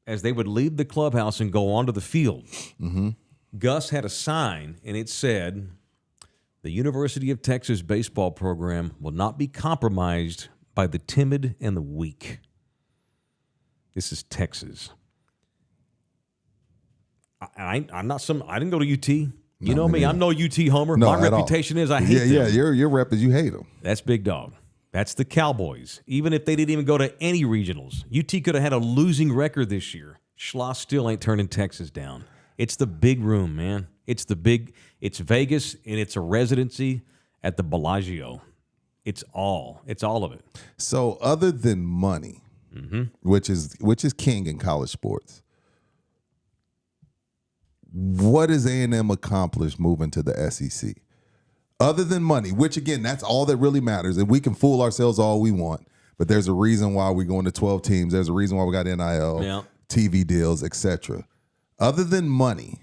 as they would leave the clubhouse and go onto the field. Mm-hmm. Gus had a sign, and it said, "The University of Texas baseball program will not be compromised by the timid and the weak." This is Texas. I didn't go to UT. You know me. I'm no UT homer. No, My at all. reputation is I hate them. Yeah. Your rep is you hate them. That's big dog. That's the Cowboys. Even if they didn't even go to any regionals, UT could have had a losing record this year. Schloss still ain't turning Texas down. It's the big room, man. It's Vegas, and it's a residency at the Bellagio. It's all of it. So other than money, which is king in college sports, what has A&M accomplished moving to the SEC? Other than money, which again, that's all that really matters. And we can fool ourselves all we want, but there's a reason why we're going to 12 teams. There's a reason why we got NIL, TV deals, etc. Other than money,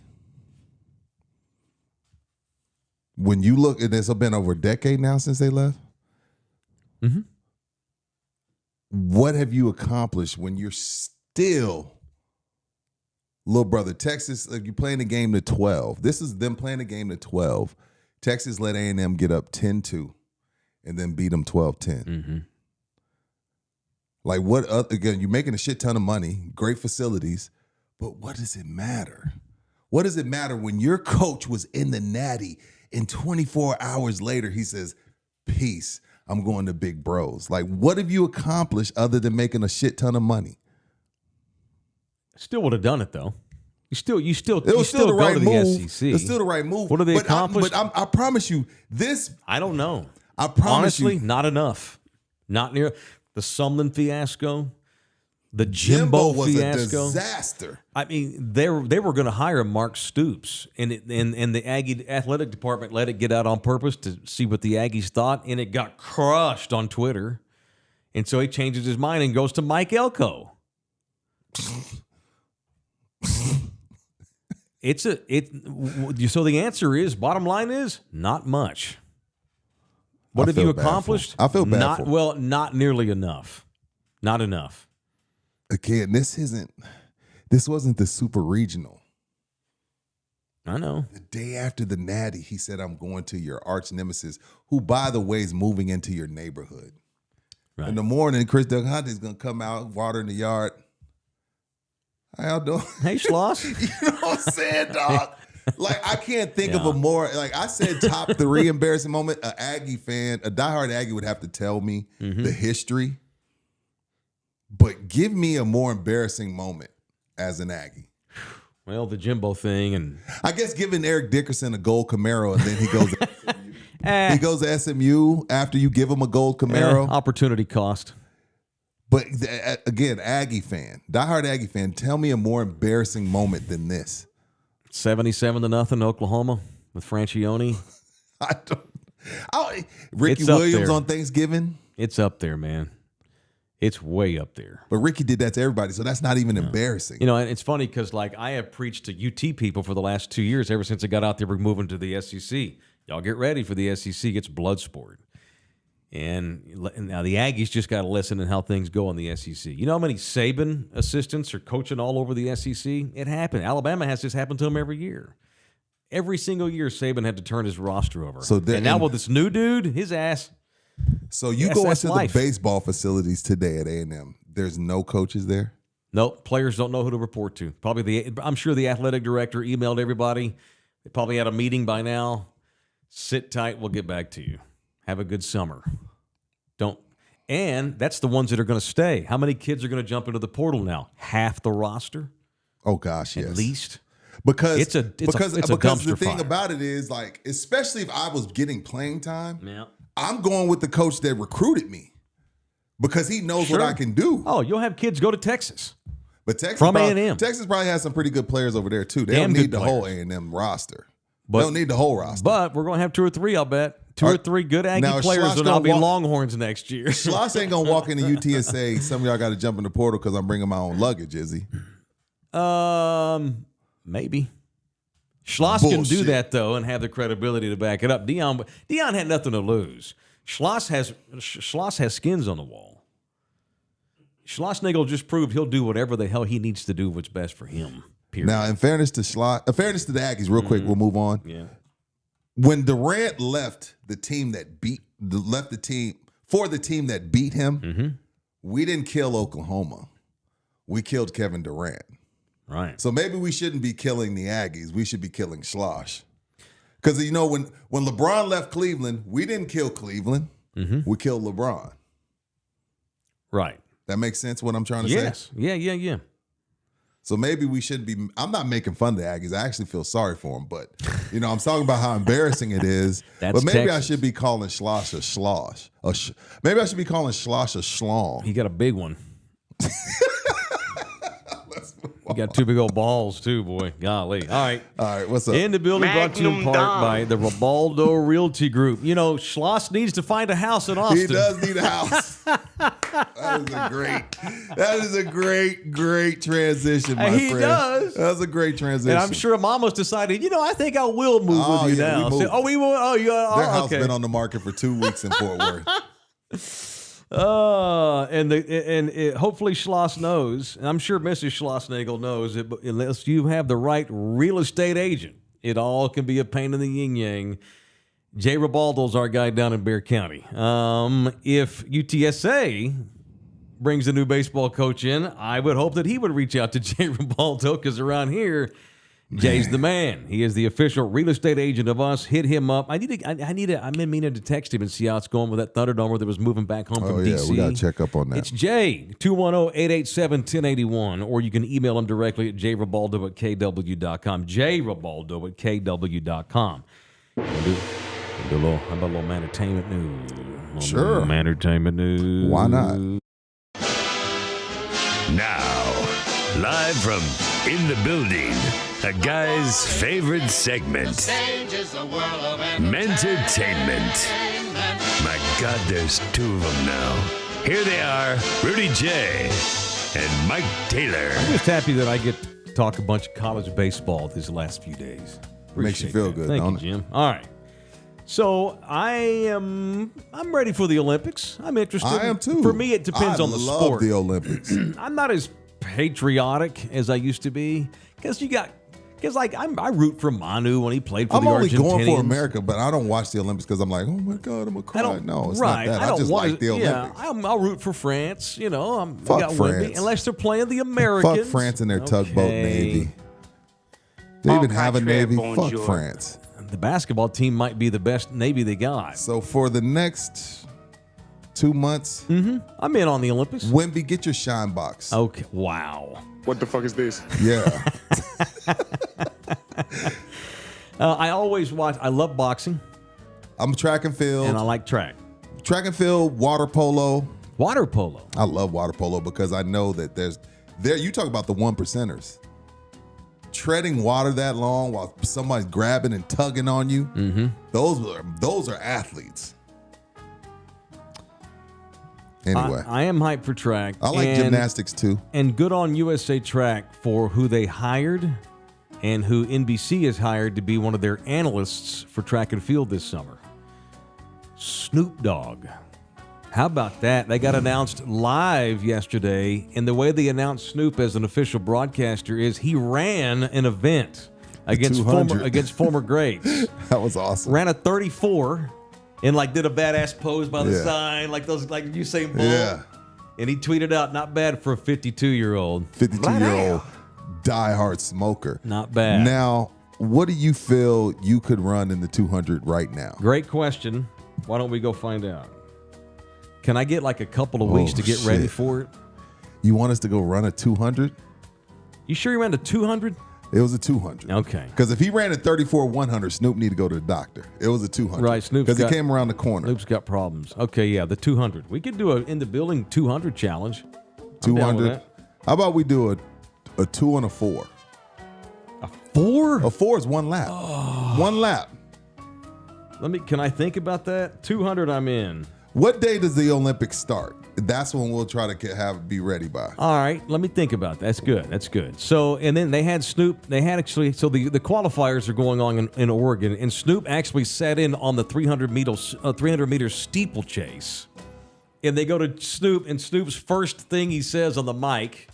when you look, and it's been over a decade now since they left. Mm-hmm. What have you accomplished when you're still little brother? Texas, like you playing the game to 12. This is them playing the game to 12. Texas let A&M get up 10-2 and then beat them 12-10. Mm-hmm. Like what? Again, you're making a shit ton of money, great facilities, but what does it matter? What does it matter when your coach was in the Natty and 24 hours later he says, "Peace, I'm going to Big Bros." Like, what have you accomplished other than making a shit ton of money? Still would have done it though. You still It was still still the go right to the move. SEC. It's still the right move. What have they But accomplished? I promise you, this. I don't know. I promise Honestly, you, not enough. Not near the Sumlin fiasco, the Jimbo was fiasco. a disaster. I mean, they were going to hire Mark Stoops, and the Aggie athletic department let it get out on purpose to see what the Aggies thought, and it got crushed on Twitter. And so he changes his mind and goes to Mike Elko. So the answer is, bottom line is, not much. What have you accomplished? I feel bad for him. Well, not nearly enough. Not enough. Again, this wasn't the super regional. I know. The day after the Natty, he said, "I'm going to your arch nemesis," who, by the way, is moving into your neighborhood. Right. In the morning, Chris Dunn-Hunting's going to come out, water in the yard. How y'all doing? Hey, Schloss. You know what I'm saying, dog? Like, I can't think of a more, like I said, top 3 embarrassing moment. A Aggie fan, a diehard Aggie would have to tell me the history. But give me a more embarrassing moment as an Aggie. Well, the Jimbo thing, and I guess giving Eric Dickerson a gold Camaro, and then he goes to SMU. He goes to SMU after you give him a gold Camaro. Opportunity cost. But again, Aggie fan, diehard Aggie fan, tell me a more embarrassing moment than this. 77-0 Oklahoma with Francione. Ricky It's up Williams there. on Thanksgiving. It's up there, man. It's way up there. But Ricky did that to everybody, so that's not even embarrassing. You know, and it's funny because, like, I have preached to UT people for the last 2 years, ever since I got out there, we're moving to the SEC. Y'all get ready for the SEC. It's blood sport. And now the Aggies just got to listen to how things go in the SEC. You know how many Saban assistants are coaching all over the SEC? It happened. Alabama has this happen to them every year. Every single year, Saban had to turn his roster over. And now with this new dude, his ass. So you go into the baseball facilities today at A&M. There's no coaches there? Nope. Players don't know who to report to. I'm sure the athletic director emailed everybody. They probably had a meeting by now. Sit tight. We'll get back to you. Have a good summer. And that's the ones that are going to stay. How many kids are going to jump into the portal now? Half the roster? Oh, gosh, yes. At least? Because it's a because the dumpster thing fire. about it is, like, especially if I was getting playing time, Yeah. I'm going with the coach that recruited me because he knows what I can do. Oh, you'll have kids go to Texas. But Texas From probably, A&M. Texas probably has some pretty good players over there, too. They Damn don't need good the whole players. A&M roster. But- They don't need the whole roster. But we're going to have 2 or 3, I'll bet. 2 or 3 good Aggie now, players, Schloss and I'll gonna be walk- Longhorns next year. Schloss ain't going to walk into UT and say, some of y'all got to jump in the portal because I'm bringing my own luggage, is he? Maybe. Schloss can do Bullshit. that, though, and have the credibility to back it up. Dion had nothing to lose. Schloss has skins on the wall. Schlossnagle just proved he'll do whatever the hell he needs to do what's best for him. Period. Now, in fairness to fairness to the Aggies, real quick, we'll move on. Yeah. When Durant left the team that beat him, we didn't kill Oklahoma. We killed Kevin Durant. Right. So maybe we shouldn't be killing the Aggies. We should be killing Schloss. Because, when LeBron left Cleveland, we didn't kill Cleveland. We killed LeBron. Right. That makes sense what I'm trying to say? Yes. Yeah. So maybe we shouldn't be. I'm not making fun of the Aggies. I actually feel sorry for them. But, I'm talking about how embarrassing it is. That's but maybe Texas. I should be calling Schloss a Schloss. Maybe I should be calling Schloss a Schlong. He got a big one. You got two big old balls, too, boy. Golly. All right. All right, what's up? In the building, brought to you in Magnum part Dom. by the Ribaldo Realty Group. Schloss needs to find a house in Austin. He does need a house. That is a great transition, my He friend. does. That's a great transition. And I'm sure Mama's decided, I think I will move Oh, with you yeah, now. we moved. We will. Oh, you are. Their house okay. been on the market for 2 weeks in Fort Worth. And hopefully Schloss knows, and I'm sure Mrs. Schlossnagle knows it, but unless you have the right real estate agent, it all can be a pain in the yin-yang. Jay Ribaldo's our guy down in Bexar County. If UTSA brings a new baseball coach in, I would hope that he would reach out to Jay Ribaldo, because around here, Jay's the man. He is the official real estate agent of us. Hit him up. I've been meaning to text him and see how it's going with that Thunderdome that was moving back home from DC. We got to check up on that. It's Jay, 210-887-1081, or you can email him directly at jribaldo@kw.com. jribaldo@kw.com. How about a little entertainment news? Sure. Entertainment news. Why not? Now, live from In the Building, a guy's favorite segment, Mentertainment. My God, there's 2 of them now. Here they are, Rudy Jay and Mike Taylor. I'm just happy that I get to talk a bunch of college baseball these last few days. Makes you Appreciate feel that. good, Thank don't you, it? Jim. All right. So I'm ready for the Olympics. I'm interested. I am too. For me, it depends on the I love sport. the Olympics. I'm not as patriotic as I used to be, because I root for Manu when he played for I'm the only Argentinians. going for America, but I don't watch the Olympics because I'm like, oh my God, I'm going to cry. No, it's right. not that. I I don't just want like the Olympics. I'll root for France. I Fuck got France. Wemby, unless they're playing the Americans. Fuck France and their tugboat Okay. navy. They even have a contraire, navy. bonjour. Fuck France. The basketball team might be the best Navy they got. So for the next 2 months, I'm in on the Olympics. Wemby, get your shine box. Okay. Wow. What the fuck is this? Yeah. I always watch. I love boxing I'm track and field. and I like track. Track and field, water polo. Water polo. I love water polo because I know that you talk about the 1%ers. Treading water that long while somebody's grabbing and tugging on you. Those are athletes. Anyway, I am hyped for track. I like gymnastics too. And good on USA Track for who they hired and who NBC has hired to be one of their analysts for track and field this summer. Snoop Dogg. How about that? They got announced live yesterday, and the way they announced Snoop as an official broadcaster is he ran an event against 200. former greats. That was awesome. Ran a 34 and did a badass pose by the Yeah. side, like Usain Bolt. Yeah. And he tweeted out, "Not bad for a 52-year-old." 52-year-old diehard smoker. Not bad. Now, what do you feel you could run in the 200 right now? Great question. Why don't we go find out? Can I get a couple of weeks to get ready shit. for it? You want us to go run a 200? You sure you ran to 200? It was a 200. Okay. Because if he ran a 34-100, Snoop need to go to the doctor. It was a 200. Right, Snoop's because he got- came around the corner. Snoop's got problems. Okay, yeah, the 200. We could do a in the building 200 challenge. I'm down with 200. How about we do a 2 and a 4? that. 4? A 4 is 1 lap. Oh. 1 lap. Can I think about that? 200, I'm in. What day does the Olympics start? That's when we'll try to be ready by. All right, let me think about that. That's good. That's good. So, and then they had Snoop. They had the qualifiers are going on in Oregon, and Snoop actually sat in on the 300 meter steeplechase. And they go to Snoop, and Snoop's first thing he says on the mic,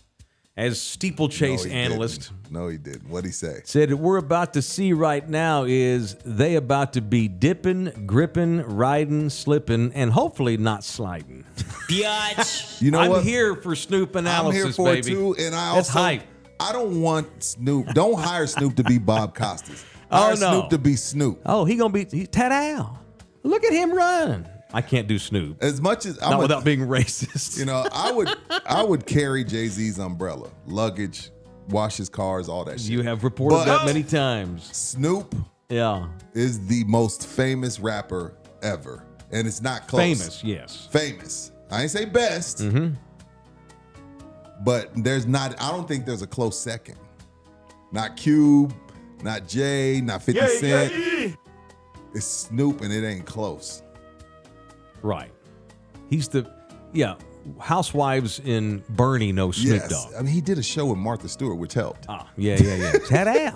as steeplechase analyst, No, he didn't. What'd he say? said, "What we're about to see right now is they about to be dipping, gripping, riding, slipping, and hopefully not sliding." You know I'm what? here for Snoop I'm analysis, here for baby. it too, and I That's also hype. I don't want Snoop. Don't hire Snoop to be Bob Costas. Hire no. Snoop to be Snoop. Oh, he gonna be ta-da. Look at him run. I can't do Snoop. As much as Not without being racist. I would carry Jay-Z's umbrella, luggage, wash his cars, all that shit. You have reported that many times. Snoop Yeah. is the most famous rapper ever. And it's not close. Famous, yes. Famous. I ain't say best. But I don't think there's a close second. Not Cube, not Jay, not 50 Cent. It's Snoop and it ain't close. Right. He's Housewives in Bernie know Snoop Dogg. I mean, he did a show with Martha Stewart, which helped. Yeah. Ta-da.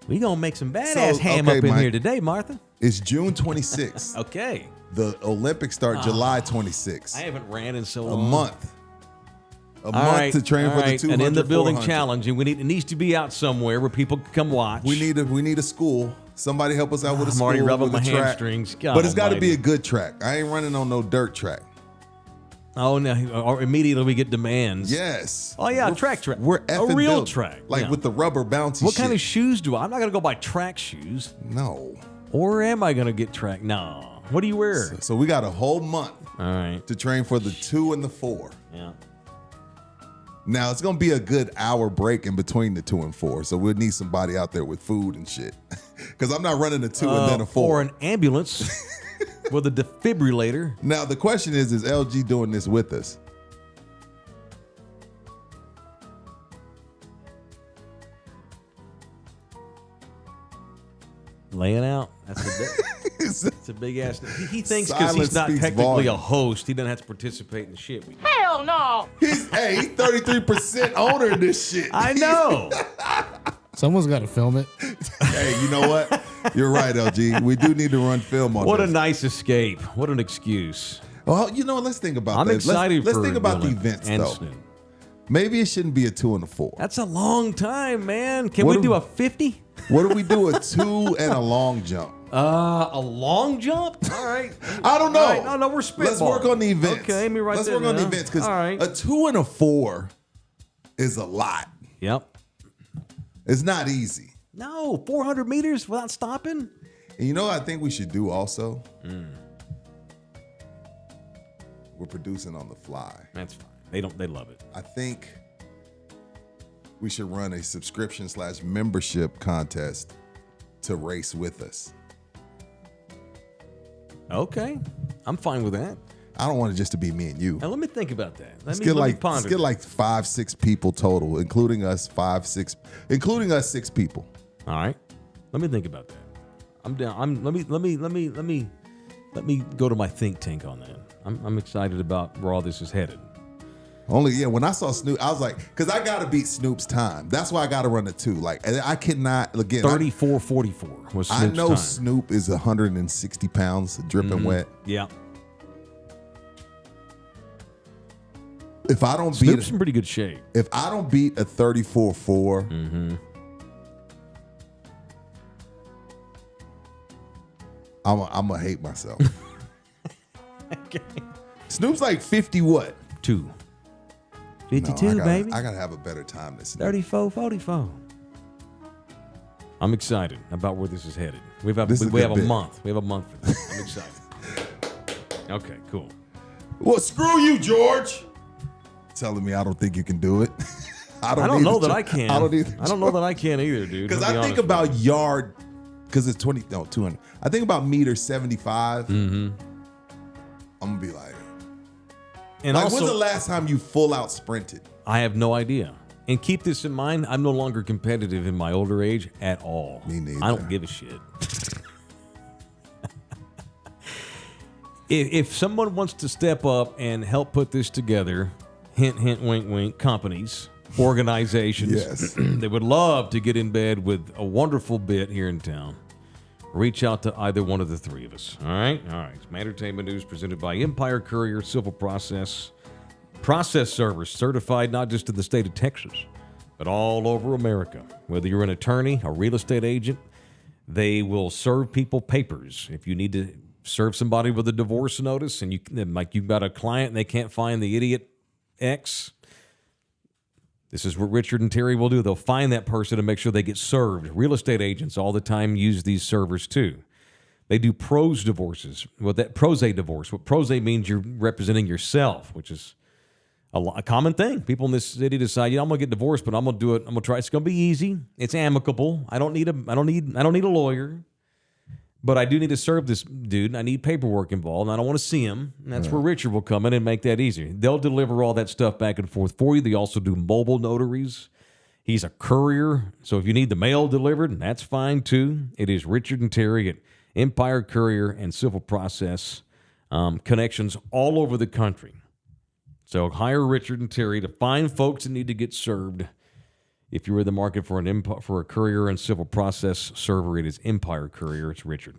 We gonna make some badass ham up in here today, Martha. It's June 26th. Okay. The Olympics start July 26th. I haven't ran in so long. A month. A month to train for the 200, and in the building 400. challenge, and it needs to be out somewhere where people can come watch. We need a school. Somebody help us out with a I'm school. already rubbing with my a track. hamstrings. God But it's got to almighty. be a good track. I ain't running on no dirt track. Oh no! Or immediately we get demands. Yes. Oh yeah, track. We're effing a real built. track, like yeah. with the rubber bouncy. What shit. kind of shoes do I? I'm not gonna go buy track shoes. No. Or am I gonna get track? No. What do you wear? So we got a whole month All right. to train for the 2 and the 4. Yeah. Now it's gonna be a good hour break in between the 2 and 4, so we'll need somebody out there with food and shit. Because I'm not running a 2 and then a 4. Or an ambulance with a defibrillator. Now the question is LG doing this with us? Laying out. That's a big ass. He thinks because Silence he's not speaks technically a volume. host, he doesn't have to participate in shit. Hell no. He's 33% owner of this shit. I know. Someone's got to film it. Hey, you know what? You're right, LG. We do need to run film on What this. a nice escape. What an excuse. Well, you know what? Let's think about I'm that. excited Let's for think about the Dylan events, and though. Snoop. Maybe it shouldn't be a 2 and a 4. That's a long time, man. Can What we do- do a 50? What if we do a 2 and a long jump? A long jump? All right. I don't know. All right. No, we're spitballing. Let's work on the events. Okay, let me write Let's that work on the down. events because All right. a 2 and a 4 is a lot. Yep. It's not easy. No, 400 meters without stopping? And you know what I think we should do also? We're producing on the fly. That's fine. They love it. I think we should run a subscription/membership contest to race with us. Okay. I'm fine with that. I don't want it just to be me and you. Now let me think about that. Let's Let get me ponder. let's get like 5-6 people total, including us 6 people. All right. Let me think about that. I'm down. Let me go to my think tank on that. I'm excited about where all this is headed. When I saw Snoop, I was like, because I got to beat Snoop's time. That's why I got to run the 2. Like, I cannot, again. 34:44 was Snoop's I know time. Snoop is 160 pounds, dripping wet. Yeah. If I don't Snoop's beat, in pretty good shape. if I don't beat a 34.4, I'm gonna hate myself. Okay. Snoop's like 50 what? 2. No, 52, baby. I gotta have a better time than Snoop. 34:44. I'm excited about where this is headed. We have This is a good a bit. month. We have a month for this. I'm excited. Okay, cool. Well, screw you, George. Telling me I don't think you can do it. I don't know that either, I can. I don't either. I don't know that I can either, dude. Because I'll be I think honest about with yard, because it's 200. I think about meter 75. I'm gonna be like, you. And like, also, when's the last time you full out sprinted? I have no idea. And keep this in mind, I'm no longer competitive in my older age at all. Me neither. I don't give a shit. If someone wants to step up and help put this together, hint, hint, wink, wink, companies, organizations, Yes. they would love to get in bed with a wonderful bit here in town. Reach out to either one of the 3 of us. All right? All right. It's my entertainment news presented by Empire Courier Civil Process Servers, certified not just in the state of Texas, but all over America. Whether you're an attorney, a real estate agent, they will serve people papers. If you need to serve somebody with a divorce notice and you've got a client and they can't find the idiot X, This is what Richard and Terry will do. They'll find that person and make sure they get served. Real estate agents all the time use these servers too. They do pros divorces. Prose divorce. What prose means, you're representing yourself, which is a common thing. People in this city decide, I'm gonna get divorced, but I'm gonna do it. I'm gonna try. It's gonna be easy. It's amicable. I don't need a lawyer, but I do need to serve this dude. I need paperwork involved, and I don't want to see him. And that's where Richard will come in and make that easier. They'll deliver all that stuff back and forth for you. They also do mobile notaries. He's a courier, so if you need the mail delivered, that's fine too. It is Richard and Terry at Empire Courier and Civil Process, connections all over the country. So hire Richard and Terry to find folks that need to get served. If you're in the market for a courier and civil process server, it is Empire Courier. It's Richard.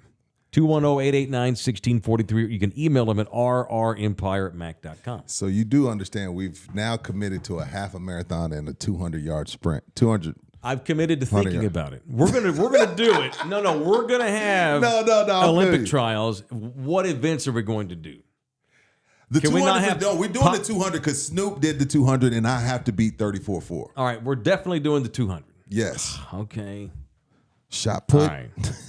210-889-1643. You can email him at rrempire@mac.com. So you do understand we've now committed to a half a marathon and a 200-yard sprint. 200. I've committed to thinking about it. We're gonna do it. No, we're gonna have Olympic trials. What events are we going to do? The Can 200, we not have no, we're doing the 200 because Snoop did the 200 and I have to beat 34-4. All right, we're definitely doing the 200. Yes. Okay. Shot put. All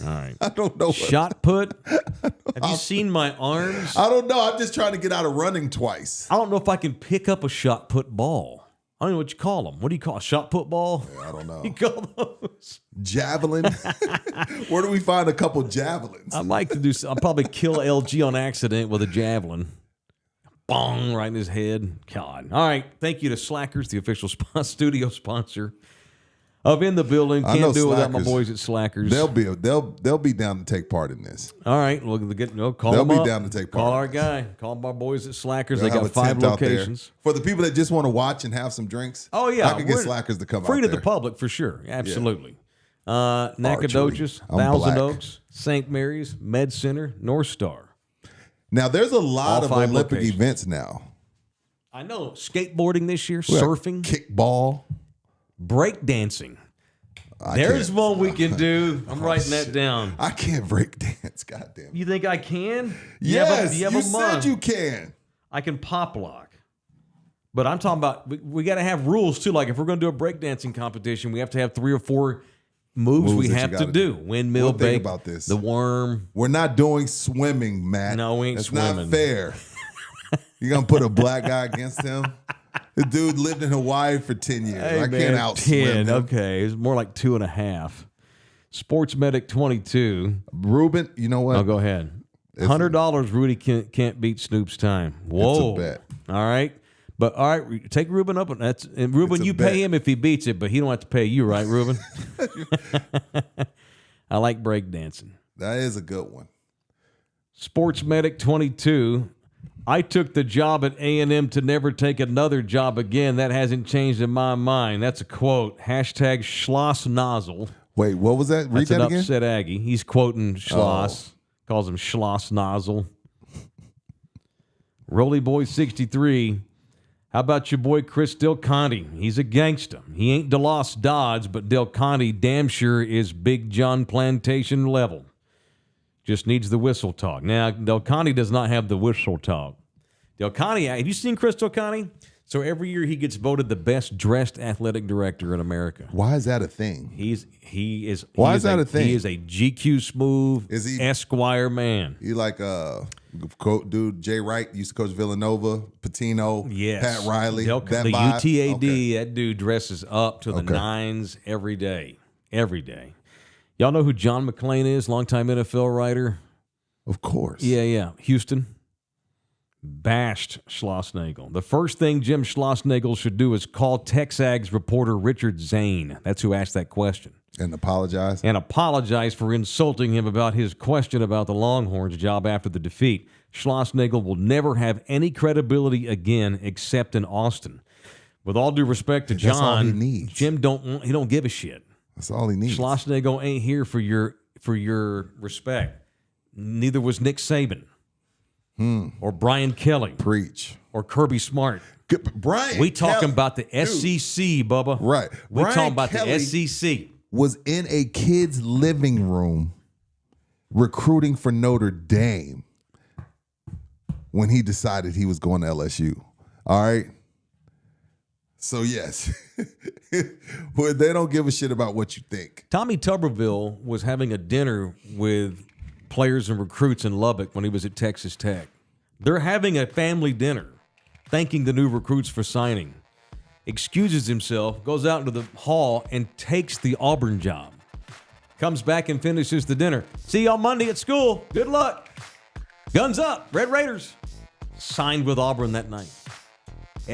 right. I don't know. Shot put. Have you seen my arms? I don't know. I'm just trying to get out of running twice. I don't know if I can pick up a shot put ball. I don't know what you call them. What do you call a shot put ball? Yeah, I don't know. You call those Javelin. Where do we find a couple javelins? I'd like to do. I'll probably kill LG on accident with a javelin. Bong, right in his head. God. All right. Thank you to Slackers, the official studio sponsor of In the Building. Can't do it without my boys at Slackers. They'll be down to take part in this. All right. Look, call they'll them be up. down to take part. Call our guy. Call my boys at Slackers. They'll they got 5 locations. For the people that just want to watch and have some drinks. Oh yeah, I can get Slackers to come out free to there. the public for sure. Absolutely. Nacogdoches, I'm Thousand black. Oaks, St. Mary's, Med Center, North Star. Now there's a lot All of 5 Olympic locations. events now. I know. Skateboarding this year, We got surfing, kickball. break dancing. I There's can't- one we can do. I'm writing that shit. down. I can't break dance. God damn it. You think I can? Yes, you have you a said month. you can. I can pop lock. But I'm talking about, we got to have rules too. Like if we're going to do a breakdancing competition, we have to have 3 or 4 moves we that you have to gotta do. do. Windmill, We'll think bake, about this. the worm. We're not doing swimming, Matt. No, we ain't That's swimming. not fair. You're going to put a black guy against him? The dude lived in Hawaii for 10 years. Hey, I man, can't outswim 10. him. Okay, it's more like 2.5. Sports Medic 22. Ruben, you know what? Oh, go ahead. $100. Rudy can't beat Snoop's time. Whoa. It's a bet. All right. But all right, take Ruben up. And Ruben, It's a you bet. pay him if he beats it, but he don't have to pay you, right, Ruben? I like breakdancing. That is a good one. Sports Medic 22. I took the job at A&M to never take another job again. That hasn't changed in my mind. That's a quote. Hashtag Schlossnagle. Wait, what was that? Read That's an that again? upset Aggie. He's quoting Schloss. Calls him Schlossnagle. Rolly Boy 63. How about your boy Chris Del Conte? He's a gangster. He ain't DeLoss Dodds, but Del Conte damn sure is Big John Plantation level. Just needs the whistle talk. Now, Del Conte does not have the whistle talk. Del Conte, have you seen Chris Del Conte? So every year he gets voted the best dressed athletic director in America. Why is that a thing? He is. Why is that a thing? He is a GQ smooth Is he- Esquire man. You like dude Jay Wright used to coach Villanova, Patino, Yes. Pat Riley. The that vibe? UTAD, Okay. that dude dresses up to the Okay. nines every day. Every day. Y'all know who John McClain is? Longtime NFL writer. Of course. Yeah. Houston. Bashed Schlossnagle. The first thing Jim Schlossnagle should do is call Texags reporter Richard Zane. That's who asked that question. And apologize. And apologize for insulting him about his question about the Longhorns' job after the defeat. Schlossnagle will never have any credibility again except in Austin. With all due respect to That's all he John, needs. Jim don't give a shit. That's all he needs. Schlossnagle ain't here for your respect. Neither was Nick Saban or Brian Kelly Preach. or Kirby Smart. Brian We talking Kelly- about the SEC, Bubba. Right. We Brian talking about Kelly the SEC. was in a kid's living room recruiting for Notre Dame when he decided he was going to LSU. All right. So, yes, well, they don't give a shit about what you think. Tommy Tuberville was having a dinner with players and recruits in Lubbock when he was at Texas Tech. They're having a family dinner, thanking the new recruits for signing. Excuses himself, goes out into the hall, and takes the Auburn job. Comes back and finishes the dinner. See you on Monday at school. Good luck. Guns up. Red Raiders. Signed with Auburn that night.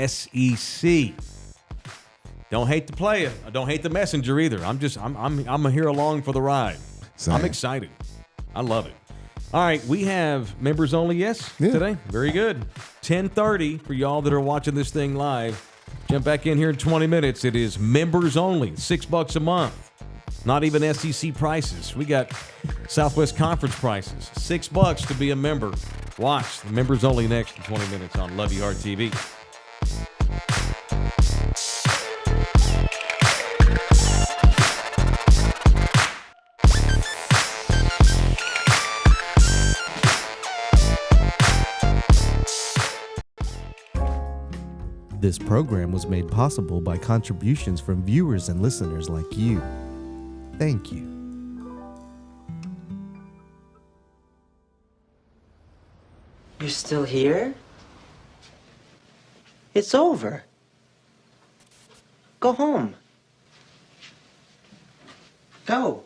SEC. Don't hate the player. I don't hate the messenger either. I'm here along for the ride. Same. I'm excited. I love it. All right, we have members only today. Very good. 10:30 for y'all that are watching this thing live. Jump back in here in 20 minutes. It is members only, $6 a month. Not even SEC prices. We got Southwest Conference prices. $6 to be a member. Watch the members only next in 20 minutes on Love You Hard TV. This program was made possible by contributions from viewers and listeners like you. Thank you. You're still here? It's over. Go home. Go.